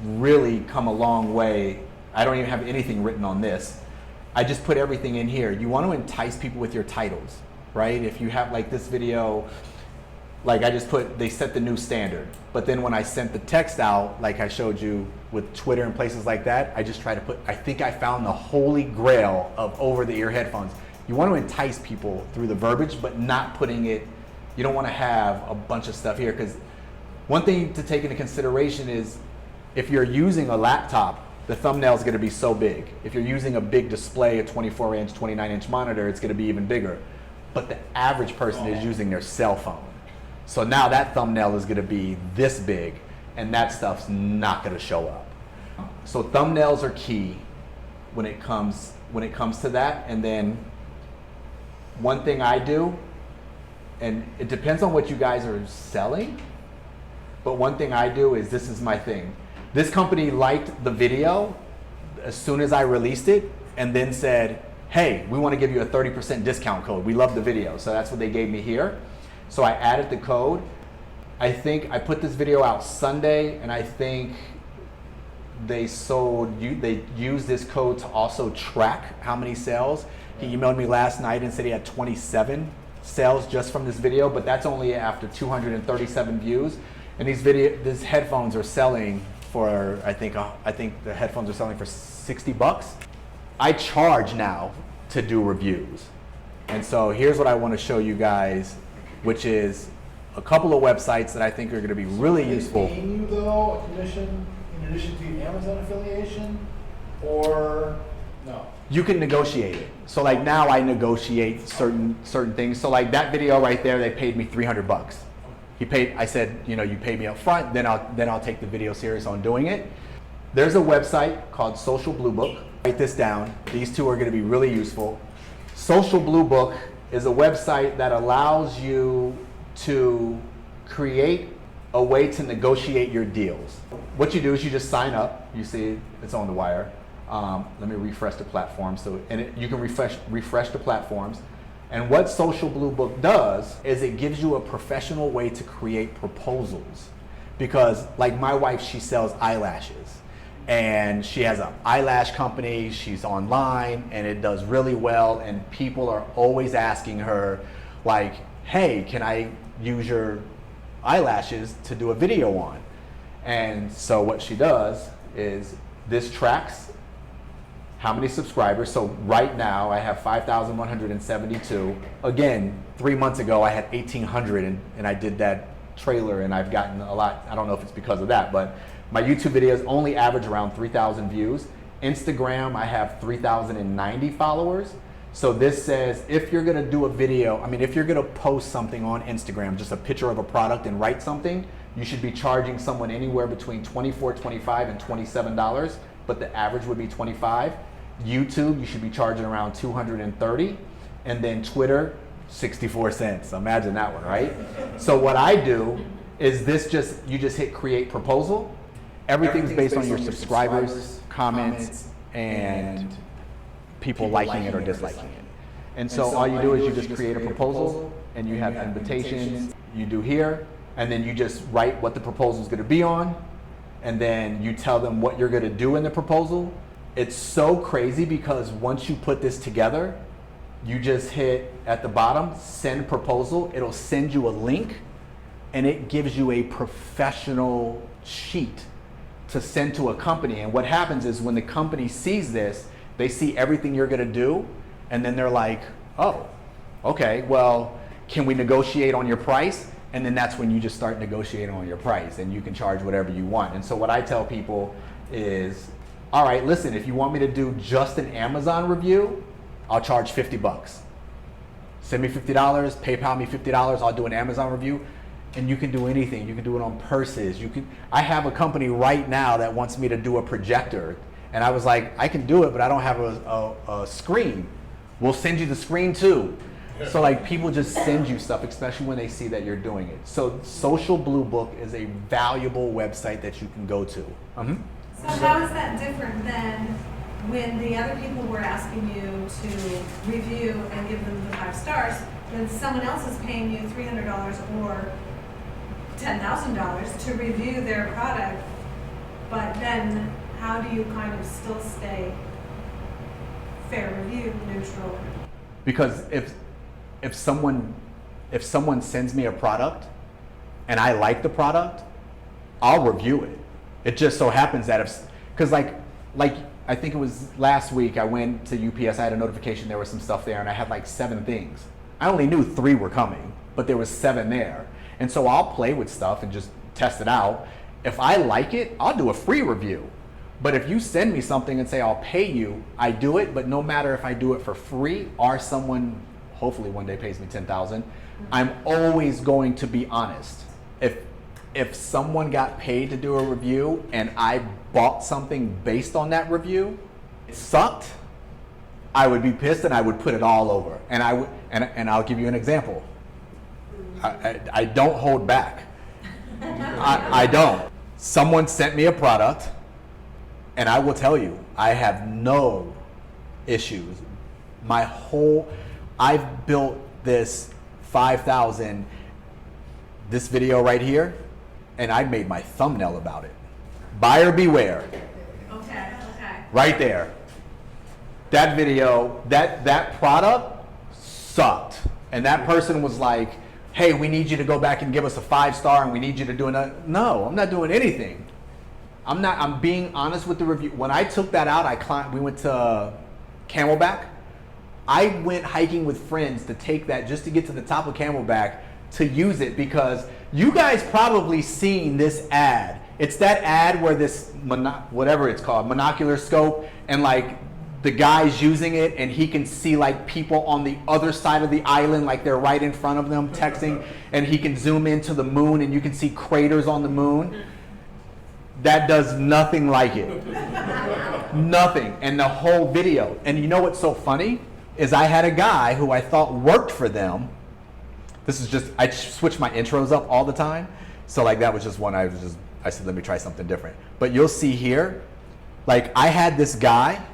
really come a long way. I don't even have anything written on this. I just put everything in here. You want to entice people with your titles, right? If you have like this video, like I just put, they set the new standard. But then when I sent the text out, like I showed you with Twitter and places like that, I just try to put, I think I found the Holy Grail of over-the-ear headphones. You want to entice people through the verbiage, but not putting it, you don't want to have a bunch of stuff here, because one thing to take into consideration is if you're using a laptop, the thumbnail is going to be so big. If you're using a big display, a 24-inch, 29-inch monitor, it's going to be even bigger. But the average person is using their cell phone. So now that thumbnail is going to be this big, and that stuff's not going to show up. So thumbnails are key when it comes to that. And then one thing I do, and it depends on what you guys are selling, but one thing I do is, this is my thing. This company liked the video as soon as I released it, and then said, hey, we want to give you a 30% discount code. We love the video. So that's what they gave me here. So I added the code. I think I put this video out Sunday, and I think they used this code to also track how many sales. He emailed me last night and said he had 27 sales just from this video, but that's only after 237 views. And these headphones are selling for, I think the headphones are selling for $60. I charge now to do reviews. And so here's what I want to show you guys, which is a couple of websites that I think are going to be really useful. Paying you though a commission in addition to your Amazon affiliation, or no? You can negotiate it. So like now I negotiate certain things. So like that video right there, they paid me $300. I said, you pay me up front, then I'll take the video serious on doing it. There's a website called Social Blue Book. Write this down. These two are going to be really useful. Social Blue Book is a website that allows you to create a way to negotiate your deals. What you do is you just sign up. You see it's Ondawire. Let me refresh the platform. You can refresh the platforms. And what Social Blue Book does is it gives you a professional way to create proposals. Because like my wife, she sells eyelashes and she has an eyelash company, she's online and it does really well, and people are always asking her like, hey, can I use your eyelashes to do a video on? And so what she does is this tracks how many subscribers. So right now I have 5,172. Again, 3 months ago I had 1,800 and I did that trailer and I've gotten a lot. I don't know if it's because of that, but my YouTube videos only average around 3,000 views. Instagram, I have 3,090 followers. So this says if you're gonna do a video, I mean, if you're gonna post something on Instagram, just a picture of a product and write something, you should be charging someone anywhere between $24, $25, and $27, but the average would be $25. YouTube, you should be charging around $230, and then Twitter, 64 cents. Imagine that one, right? So what I do is you just hit create proposal. Everything's based on your subscribers, comments, and people liking it or disliking it. And so all you do is you just create a proposal and you have invitations you do here, and then you just write what the proposal is going to be on, and then you tell them what you're going to do in the proposal. It's so crazy because once you put this together, you just hit at the bottom, send proposal. It'll send you a link and it gives you a professional sheet to send to a company. And what happens is when the company sees this, they see everything you're gonna do, and then they're like, oh, okay, well, can we negotiate on your price? And then that's when you just start negotiating on your price and you can charge whatever you want. And so what I tell people is, all right, listen, if you want me to do just an Amazon review, I'll charge 50 bucks. Send me $50, PayPal me $50, I'll do an Amazon review. And you can do anything. You can do it on purses. I have a company right now that wants me to do a projector. And I was like, I can do it, but I don't have a screen. We'll send you the screen too. So like people just send you stuff, especially when they see that you're doing it. So Social Blue Book is a valuable website that you can go to. So how is that different than when the other people were asking you to review and give them the 5 stars, then someone else is paying you $300 or $10,000 to review their product, but then how do you kind of still stay fair review, neutral? Because if someone sends me a product and I like the product, I'll review it. It just so happens that because like I think it was last week I went to UPS, I had a notification there was some stuff there and I had like 7 things. I only knew 3 were coming, but there was 7 there. And so I'll play with stuff and just test it out. If I like it, I'll do a free review. But if you send me something and say I'll pay you, I do it, but no matter if I do it for free or someone hopefully one day pays me $10,000, I'm always going to be honest. If someone got paid to do a review and I bought something based on that review, it sucked, I would be pissed and I would put it all over. And I'll give you an example. I don't hold back. I don't. Someone sent me a product and I will tell you, I have no issues. I've built this 5,000, this video right here, and I made my thumbnail about it. Buyer beware. Okay. Right there. That video, that product sucked. And that person was like, hey, we need you to go back and give us a 5-star and we need you to do another. No, I'm not doing anything. I'm being honest with the review. When I took that out, we went to Camelback. I went hiking with friends to take that just to get to the top of Camelback to use it because you guys probably seen this ad. It's that ad where this, whatever it's called, monocular scope, and like the guy's using it and he can see like people on the other side of the island, like they're right in front of them texting, and he can zoom into the moon and you can see craters on the moon. That does nothing like it. Nothing. And the whole video. And you know what's so funny? Is I had a guy who I thought worked for them. This is just, I switch my intros up all the time. So like that was just one I said, let me try something different. But you'll see here, like I had this guy,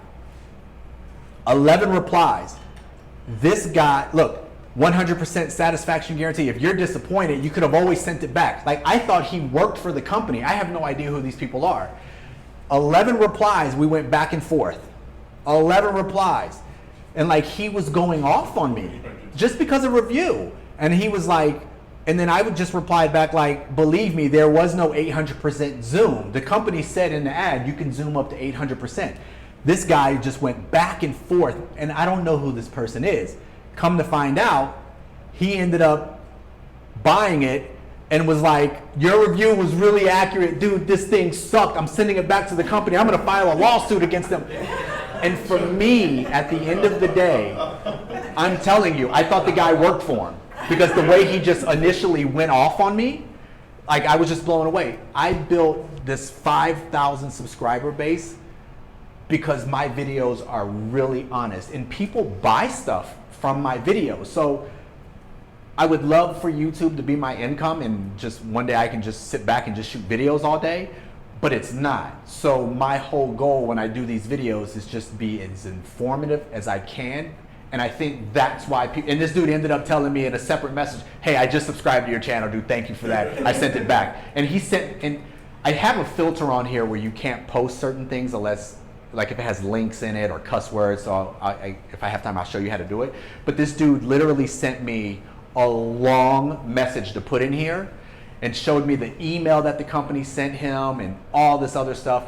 11 replies. This guy, look, 100% satisfaction guarantee. If you're disappointed, you could have always sent it back. Like, I thought he worked for the company. I have no idea who these people are. 11 replies, we went back and forth. 11 replies. And like, he was going off on me just because of review. And he was like, and then I would just reply back like, believe me, there was no 800% zoom. The company said in the ad, you can zoom up to 800%. This guy just went back and forth, and I don't know who this person is. Come to find out, he ended up buying it and was like, your review was really accurate. Dude, this thing sucked. I'm sending it back to the company. I'm gonna file a lawsuit against them. And for me, at the end of the day, I'm telling you, I thought the guy worked for him. Because the way he just initially went off on me, like, I was just blown away. I built this 5,000 subscriber base because my videos are really honest. And people buy stuff from my videos. So I would love for YouTube to be my income and just one day I can just sit back and just shoot videos all day, but it's not. So my whole goal when I do these videos is just be as informative as I can. And I think that's why people, and this dude ended up telling me in a separate message, hey, I just subscribed to your channel, dude, thank you for that. I sent it back. And he sent, and I have a filter on here where you can't post certain things unless, like if it has links in it or cuss words, so if I have time, I'll show you how to do it. But this dude literally sent me a long message to put in here and showed me the email that the company sent him and all this other stuff.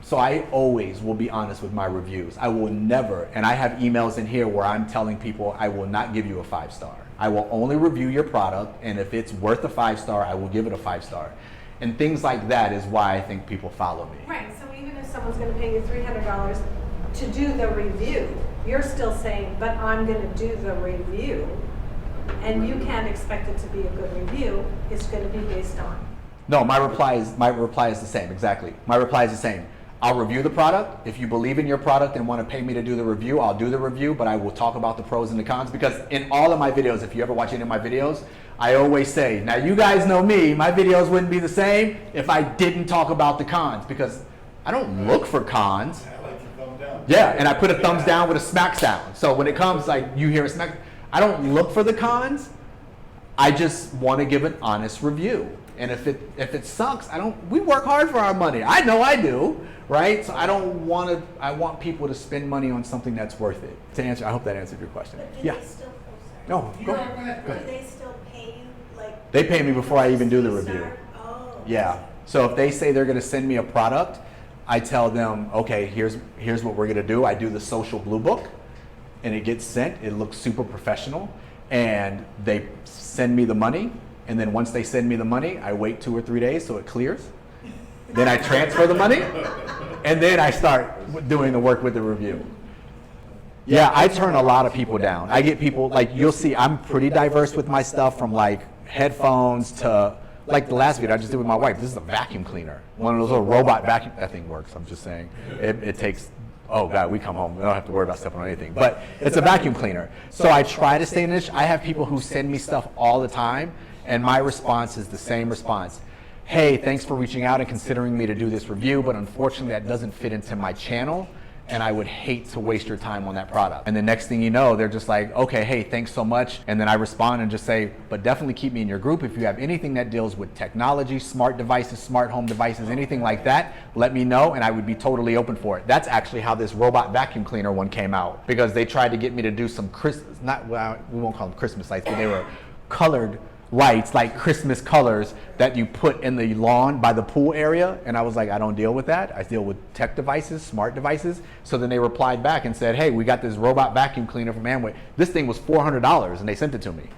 So I always will be honest with my reviews. I will never, and I have emails in here where I'm telling people I will not give you a 5-star. I will only review your product, and if it's worth a 5-star, I will give it a 5-star. And things like that is why I think people follow me. Right, so even if someone's gonna pay you $300 to do the review, you're still saying, but I'm gonna do the review, and you can't expect it to be a good review, it's gonna be based on. No, my reply is the same, exactly. My reply is the same. I'll review the product. If you believe in your product and want to pay me to do the review, I'll do the review, but I will talk about the pros and the cons, because in all of my videos, if you ever watch any of my videos, I always say, now you guys know me, my videos wouldn't be the same if I didn't talk about the cons, because I don't look for cons. I like your thumb down. Yeah, and I put a thumbs down with a smack sound. So when it comes, like, you hear a smack, I don't look for the cons. I just want to give an honest review. And if it sucks, we work hard for our money. I know I do, right? So I want people to spend money on something that's worth it. To answer, I hope that answered your question. But do Yeah. they still, No, go do ahead. they still pay you, like? They pay me before I even do the 3-star? review. Oh. Yeah. So if they say they're going to send me a product, I tell them, okay, here's what we're going to do. I do the social blue book, and it gets sent. It looks super professional, and they send me the money. And then once they send me the money, I wait 2 or 3 days so it clears. Then I transfer the money, and then I start doing the work with the review. Yeah, I turn a lot of people down. I get people, like, you'll see I'm pretty diverse with my stuff, from like headphones to, like the last video I just did with my wife. This is a vacuum cleaner. One of those little robot vacuum, that thing works, I'm just saying. It takes, oh God, we come home, we don't have to worry about stepping on anything. But it's a vacuum cleaner. So I try to stay in niche. I have people who send me stuff all the time, and my response is the same response. Hey, thanks for reaching out and considering me to do this review, but unfortunately that doesn't fit into my channel, and I would hate to waste your time on that product. And the next thing you know, they're just like, okay, hey, thanks so much. And then I respond and just say, but definitely keep me in your group. If you have anything that deals with technology, smart devices, smart home devices, anything like that, let me know, and I would be totally open for it. That's actually how this robot vacuum cleaner one came out, because they tried to get me to do some we won't call them Christmas lights, but they were colored lights, like Christmas colors that you put in the lawn by the pool area. And I was like, I don't deal with that. I deal with tech devices, smart devices. So then they replied back and said, hey, we got this robot vacuum cleaner from Amway. This thing was $400, and they sent it to me.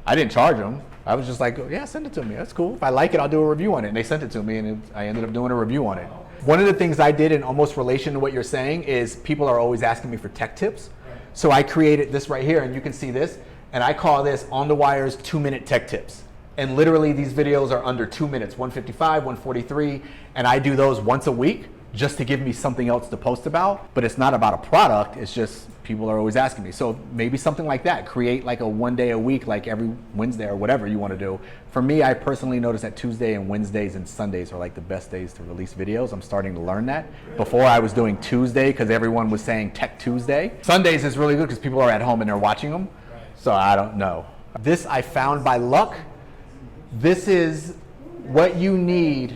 I didn't charge them. I was just like, yeah, send it to me. That's cool. If I like it, I'll do a review on it. And they sent it to me, and I ended up doing a review on it. One of the things I did in almost relation to what you're saying is people are always asking me for tech tips. So I created this right here, and you can see this. And I call this Ondawire's 2-minute tech tips. And literally these videos are under 2 minutes, 155, 143, and I do those once a week just to give me something else to post about, but it's not about a product, it's just people are always asking me. So maybe something like that, create like a 1 day a week, like every Wednesday or whatever you want to do. For me, I personally notice that Tuesday and Wednesdays and Sundays are like the best days to release videos. I'm starting to learn that. Before I was doing Tuesday because everyone was saying Tech Tuesday. Sundays is really good because people are at home and they're watching them. So I don't know. This I found by luck. This is what you need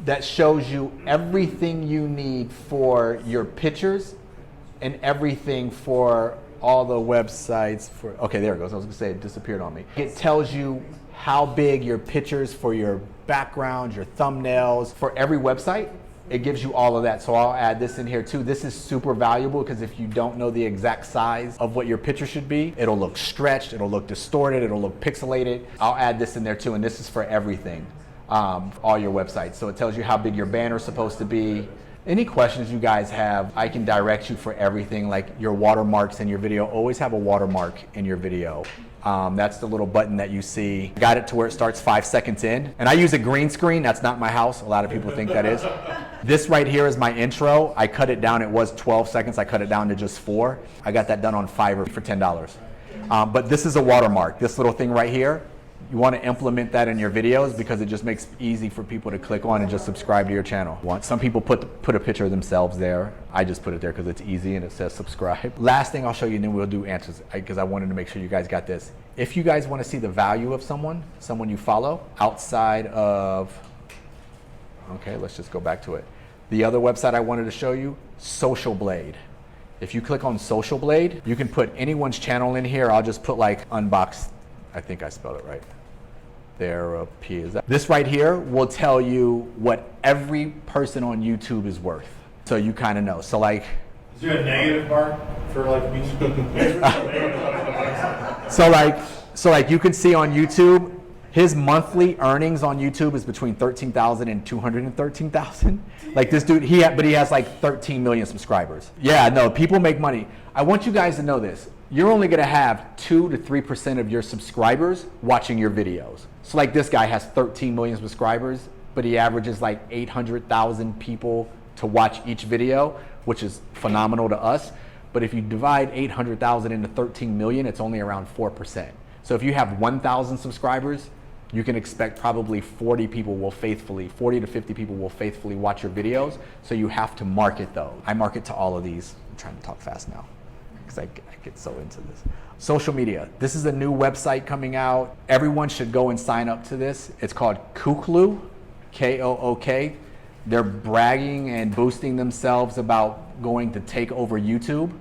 that shows you everything you need for your pictures and everything for all the websites for, okay, there it goes. I was gonna say it disappeared on me. It tells you how big your pictures for your background, your thumbnails, for every website. It gives you all of that. So I'll add this in here too. This is super valuable because if you don't know the exact size of what your picture should be, it'll look stretched, it'll look distorted, it'll look pixelated. I'll add this in there too, and this is for everything. All your websites. So it tells you how big your banner is supposed to be. Any questions you guys have, I can direct you for everything, like your watermarks in your video. Always have a watermark in your video. That's the little button that you see. Got it to where it starts 5 seconds in. And I use a green screen. That's not my house. A lot of people think that is. This right here is my intro. I cut it down. It was 12 seconds. I cut it down to just 4. I got that done on Fiverr for $10. But this is a watermark. This little thing right here. You want to implement that in your videos because it just makes it easy for people to click on and just subscribe to your channel. Some people put a picture of themselves there. I just put it there because it's easy and it says subscribe. Last thing I'll show you, and then we'll do answers because I wanted to make sure you guys got this. If you guys want to see the value of someone you follow outside of, okay, let's just go back to it. The other website I wanted to show you, Social Blade. If you click on Social Blade, you can put anyone's channel in here. I'll just put like unbox, I think I spelled it right. Therapy. Is that? This right here will tell you what every person on YouTube is worth. So you kind of know. So like, is there a negative mark for like me? so like you can see on YouTube, his monthly earnings on YouTube is between 13,000 and 213,000. Like this dude, but he has like 13 million subscribers. Yeah, no, people make money. I want you guys to know this. You're only gonna have 2 to 3% of your subscribers watching your videos. So like this guy has 13 million subscribers, but he averages like 800,000 people to watch each video, which is phenomenal to us. But if you divide 800,000 into 13 million, it's only around 4%. So if you have 1,000 subscribers, you can expect probably 40 to 50 people will faithfully watch your videos. So you have to market those. I market to all of these. I'm trying to talk fast now because I get so into this. Social media. This is a new website coming out. Everyone should go and sign up to this. It's called Kook, K-O-O-K. They're bragging and boosting themselves about going to take over YouTube,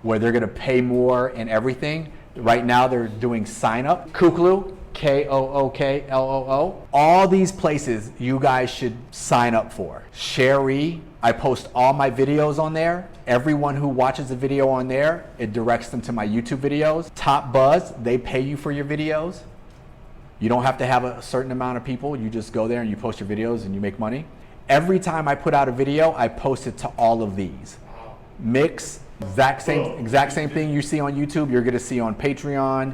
where they're gonna pay more and everything. Right now they're doing sign up. Kook, K-O-O-K-L-O-O. All these places you guys should sign up for. Sheri, I post all my videos on there. Everyone who watches a video on there, it directs them to my YouTube videos. Top Buzz, they pay you for your videos. You don't have to have a certain amount of people. You just go there and you post your videos and you make money. Every time I put out a video, I post it to all of these. Mix, exact same thing you see on YouTube, you're gonna see on Patreon,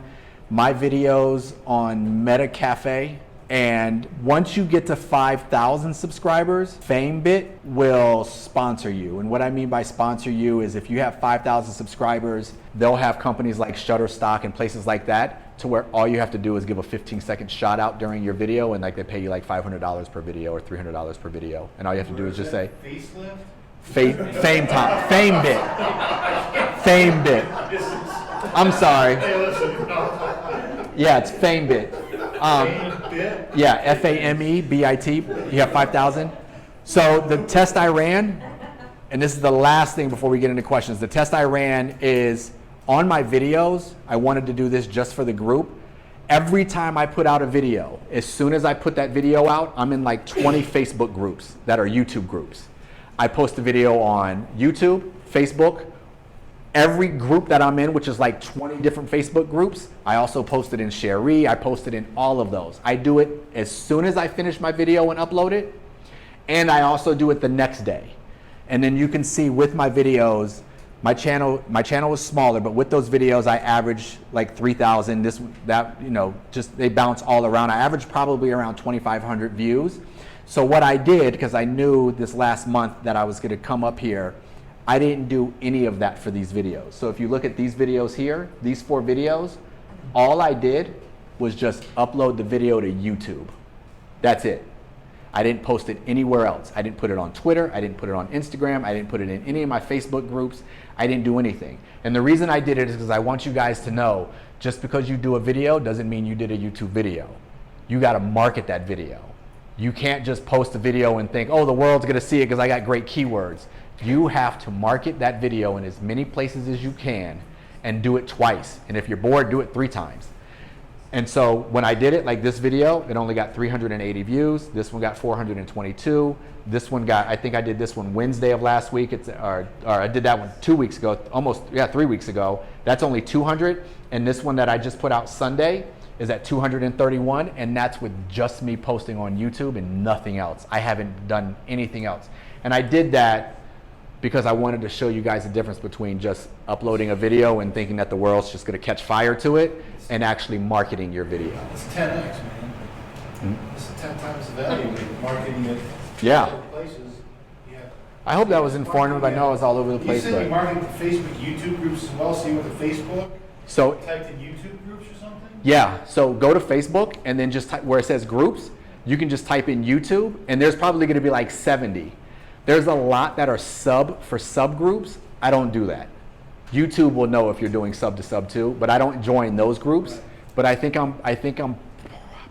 my videos on Meta Cafe. And once you get to 5,000 subscribers, FameBit will sponsor you. And what I mean by sponsor you is if you have 5,000 subscribers, they'll have companies like Shutterstock and places like that to where all you have to do is give a 15-second shout out during your video, and like they pay you like $500 per video or $300 per video. And all you have to do is just say, Facelift? FameBit. I'm sorry. Hey, listen, Yeah, it's FameBit. Yeah, F-A-M-E-B-I-T. You have 5,000. So the test I ran, and this is the last thing before we get into questions. The test I ran is on my videos. I wanted to do this just for the group. Every time I put out a video, as soon as I put that video out, I'm in like 20 Facebook groups that are YouTube groups. I post a video on YouTube, Facebook, every group that I'm in, which is like 20 different Facebook groups. I also posted in Sheri. I posted in all of those. I do it as soon as I finish my video and upload it. And I also do it the next day. And then you can see with my videos, my channel is smaller, but with those videos, I average like 3,000, just they bounce all around. I average probably around 2,500 views. So what I did, because I knew this last month that I was going to come up here, I didn't do any of that for these videos. So if you look at these videos here, these 4 videos, all I did was just upload the video to YouTube. That's it. I didn't post it anywhere else. I didn't put it on Twitter. I didn't put it on Instagram. I didn't put it in any of my Facebook groups. I didn't do anything. And the reason I did it is because I want you guys to know, just because you do a video doesn't mean you did a YouTube video. You got to market that video. You can't just post a video and think, oh, the world's going to see it because I got great keywords. You have to market that video in as many places as you can and do it twice. And if you're bored, do it 3 times. And so when I did it, like this video, it only got 380 views. This one got 422. This one got, I think I did this one Wednesday of last week. Or I did that one 2 weeks ago, 3 weeks ago. That's only 200. And this one that I just put out Sunday is at 231. And that's with just me posting on YouTube and nothing else. I haven't done anything else. And I did that because I wanted to show you guys the difference between just uploading a video and thinking that the world's just going to catch fire to it and actually marketing your video. It's 10x, man. It's 10 times the value of marketing it. Yeah. Other places. Yeah. I hope that was informative. I know I was all over the place. You said you But marketed to Facebook, YouTube groups as well, so you went to Facebook? so Typed in YouTube groups or something? yeah, so go to Facebook and then just type where it says groups, you can just type in YouTube and there's probably going to be like 70. There's a lot that are for subgroups. I don't do that. YouTube will know if you're doing sub to sub too, but I don't join those groups. Right. But I think I'm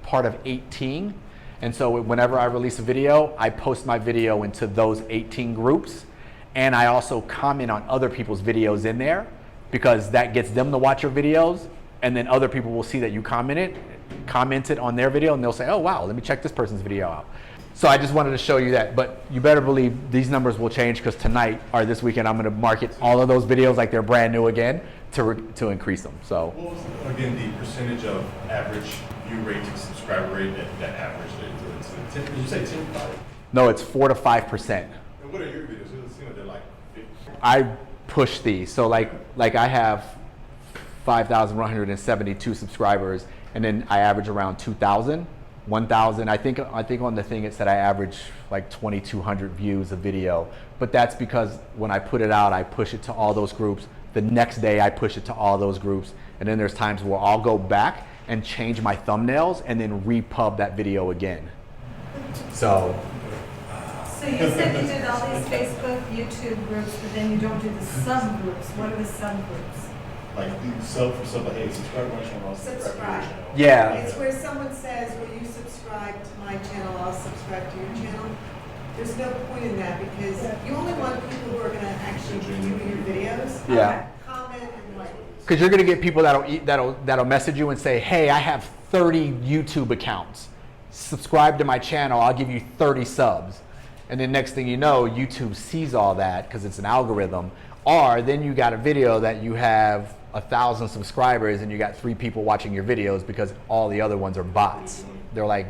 part of 18, and so whenever I release a video, I post my video into those 18 groups, and I also comment on other people's videos in there because that gets them to watch your videos, and then other people will see that you commented on their video, and they'll say, oh wow, let me check this person's video out. So I just wanted to show you that, but you better believe these numbers will change because tonight or this weekend I'm going to market all of those videos like they're brand new again to increase them. So what was again the percentage of average view rate to subscriber rate that average? Did you say 10? No, it's 4 to 5%. And what are your videos? It seems like they're like 50. I push these, so like I have 5,172 subscribers, and then I average around 2,000. 1,000. I think on the thing it said I average like 2,200 views a video, but that's because when I put it out, I push it to all those groups. The next day I push it to all those groups, and then there's times where I'll go back and change my thumbnails and then repub that video again. So you said you did all these Facebook, YouTube groups, but then you don't do the subgroups. What are the subgroups? Like sub for sub, hey, subscribe to my channel, Subscribe. yeah, It's where someone says, will you subscribe to my channel, I'll subscribe to your channel. There's no point in that because you only want people who are going to actually view your videos. Yeah. Comment and like. because you're gonna get people that'll message you and say, hey, I have 30 YouTube accounts. Subscribe to my channel, I'll give you 30 subs. And then next thing you know, YouTube sees all that because it's an algorithm. Or then you got a video that you have 1,000 subscribers and you got 3 people watching your videos because all the other ones are bots. They're like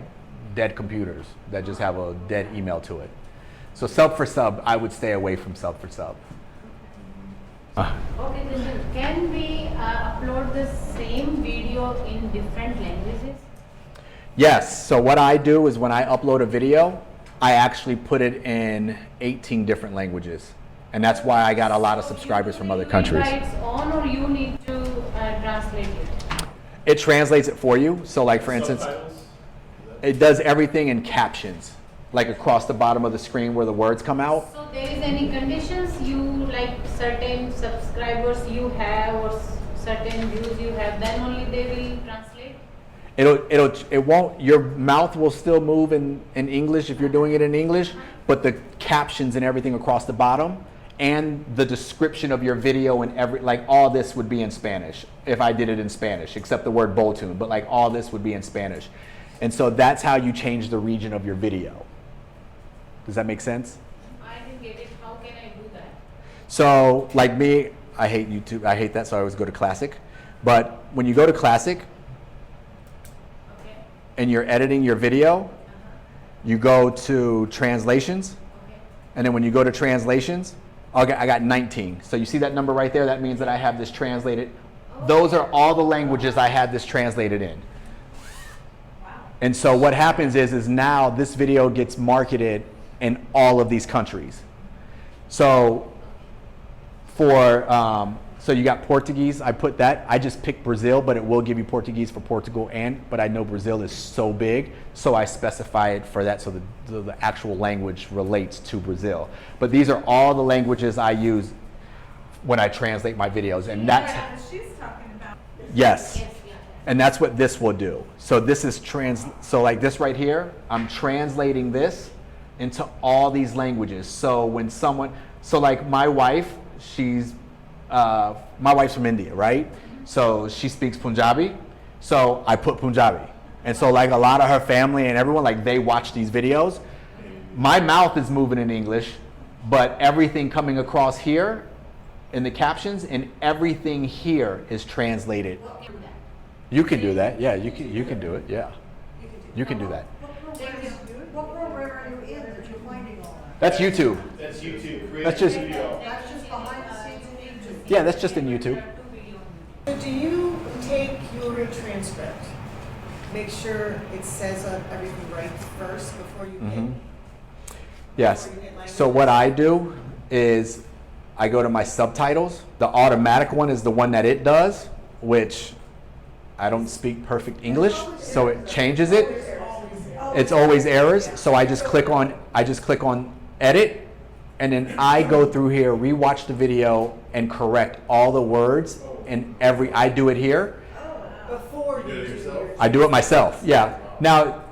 dead computers that just have a dead email to it. So sub for sub, I would stay away from sub for sub. Okay, then can we upload the same video in different languages? Yes, so what I do is when I upload a video, I actually put it in 18 different languages. And that's why I got a lot of subscribers from other countries. It's on, or you need to translate it? It translates it for you. So like for instance, it does everything in captions, like across the bottom of the screen where the words come out. So there is any conditions you like certain subscribers you have or certain views you have, then only they will translate? It won't, your mouth will still move in English if you're doing it in English, but the captions and everything across the bottom and the description of your video and like all this would be in Spanish if I did it in Spanish, except the word Boltune, but like all this would be in Spanish. And so that's how you change the region of your video. Does that make sense? I didn't get it. How can I do that? So like me, I hate YouTube. I hate that, so I always go to Classic. But when you go to Classic and you're editing your video, you go to translations. And then when you go to translations, I got 19. So you see that number right there? That means that I have this translated. Those are all the languages I have this translated in. Wow. And so what happens is now this video gets marketed in all of these countries. So so you got Portuguese, I put that. I just picked Brazil, but it will give you Portuguese for Portugal but I know Brazil is so big, so I specify it for that so the actual language relates to Brazil. But these are all the languages I use when I translate my videos, and that's She's talking about. yes. And that's what this will do. So this is so like this right here, I'm translating this into all these languages. So when so like my wife, my wife's from India, right? So she speaks Punjabi. So I put Punjabi. And so like a lot of her family and everyone, like they watch these videos. My mouth is moving in English, but everything coming across here in the captions and everything here is translated. You can do that. Yeah, you can do it. Yeah. You can do that. What program are you in that you're finding all that? That's YouTube. That's YouTube. That's just That's just behind the scenes in YouTube. yeah, that's just in YouTube. So do you take your transcript, make sure it says everything right first before you hit? Yes. So what I do is I go to my subtitles. The automatic one is the one that it does, which I don't speak perfect English, so it changes it. It's always errors. So I just click on edit, and then I go through here, rewatch the video, and correct all the words. And I do it here. Before you do it. I do it myself. Yeah. Now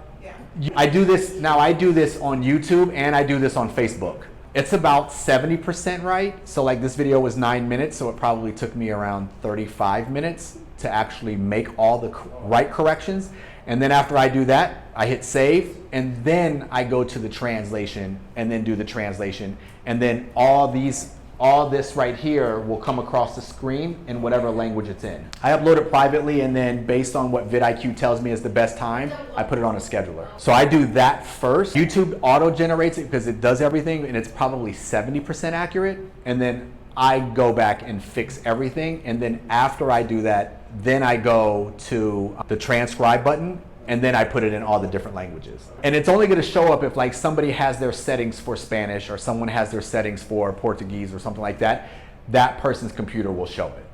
I do this on YouTube and I do this on Facebook. It's about 70% right. So like this video was 9 minutes, so it probably took me around 35 minutes to actually make all the right corrections. And then after I do that, I hit save, and then I go to the translation and then do the translation. And then all this right here will come across the screen in whatever language it's in. I upload it privately, and then based on what VidIQ tells me is the best time, I put it on a scheduler. So I do that first. YouTube auto-generates it because it does everything, and it's probably 70% accurate. And then I go back and fix everything. And then after I do that, then I go to the transcribe button, and then I put it in all the different languages. And it's only gonna show up if like somebody has their settings for Spanish or someone has their settings for Portuguese or something like that, that person's computer will show it.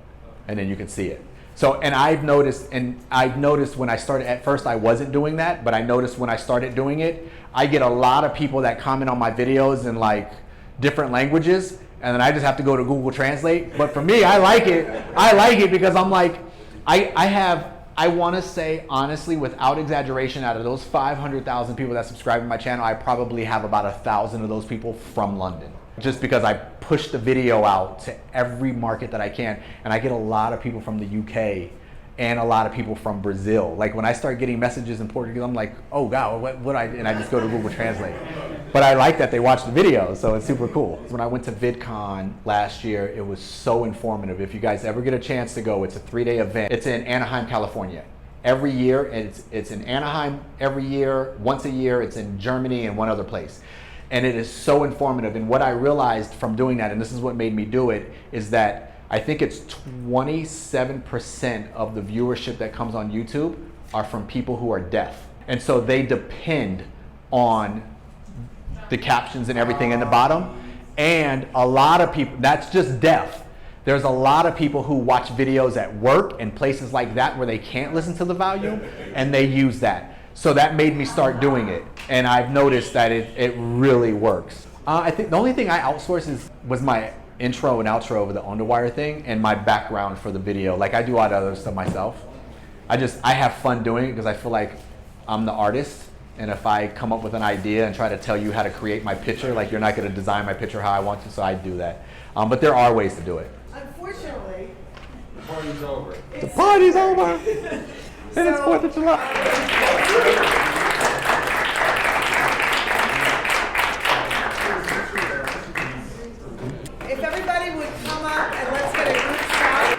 And then you can see it. So, and I've noticed when I started, at first I wasn't doing that, but I noticed when I started doing it, I get a lot of people that comment on my videos in like different languages, and then I just have to go to Google Translate. But for me, I like it. I like it because I'm like, I want to say, honestly, without exaggeration, out of those 500,000 people that subscribe to my channel, I probably have about 1,000 of those people from London. Just because I push the video out to every market that I can. And I get a lot of people from the UK and a lot of people from Brazil. Like when I start getting messages in Portuguese, I'm like, oh God, and I just go to Google Translate. But I like that they watch the video, so it's super cool. When I went to VidCon last year, it was so informative. If you guys ever get a chance to go, it's a 3-day event. It's in Anaheim, California. Every year, it's in Anaheim every year. Once a year, it's in Germany and one other place. And it is so informative. And what I realized from doing that, and this is what made me do it, is that I think it's 27% of the viewership that comes on YouTube are from people who are deaf. And so they depend on the captions and everything in the bottom. And a lot of people, that's just deaf. There's a lot of people who watch videos at work and places like that where they can't listen to the volume, and they use that. So that made me start doing it. And I've noticed that it really works. I think the only thing I outsourced was my intro and outro over the Ondawire thing and my background for the video. Like I do all the other stuff myself. I have fun doing it because I feel like I'm the artist. And if I come up with an idea and try to tell you how to create my picture, like you're not going to design my picture how I want to, so I do that. But there are ways to do it. Unfortunately, The party's over. The party's over, and it's 4th of July. if everybody would come up and let's get a group shot.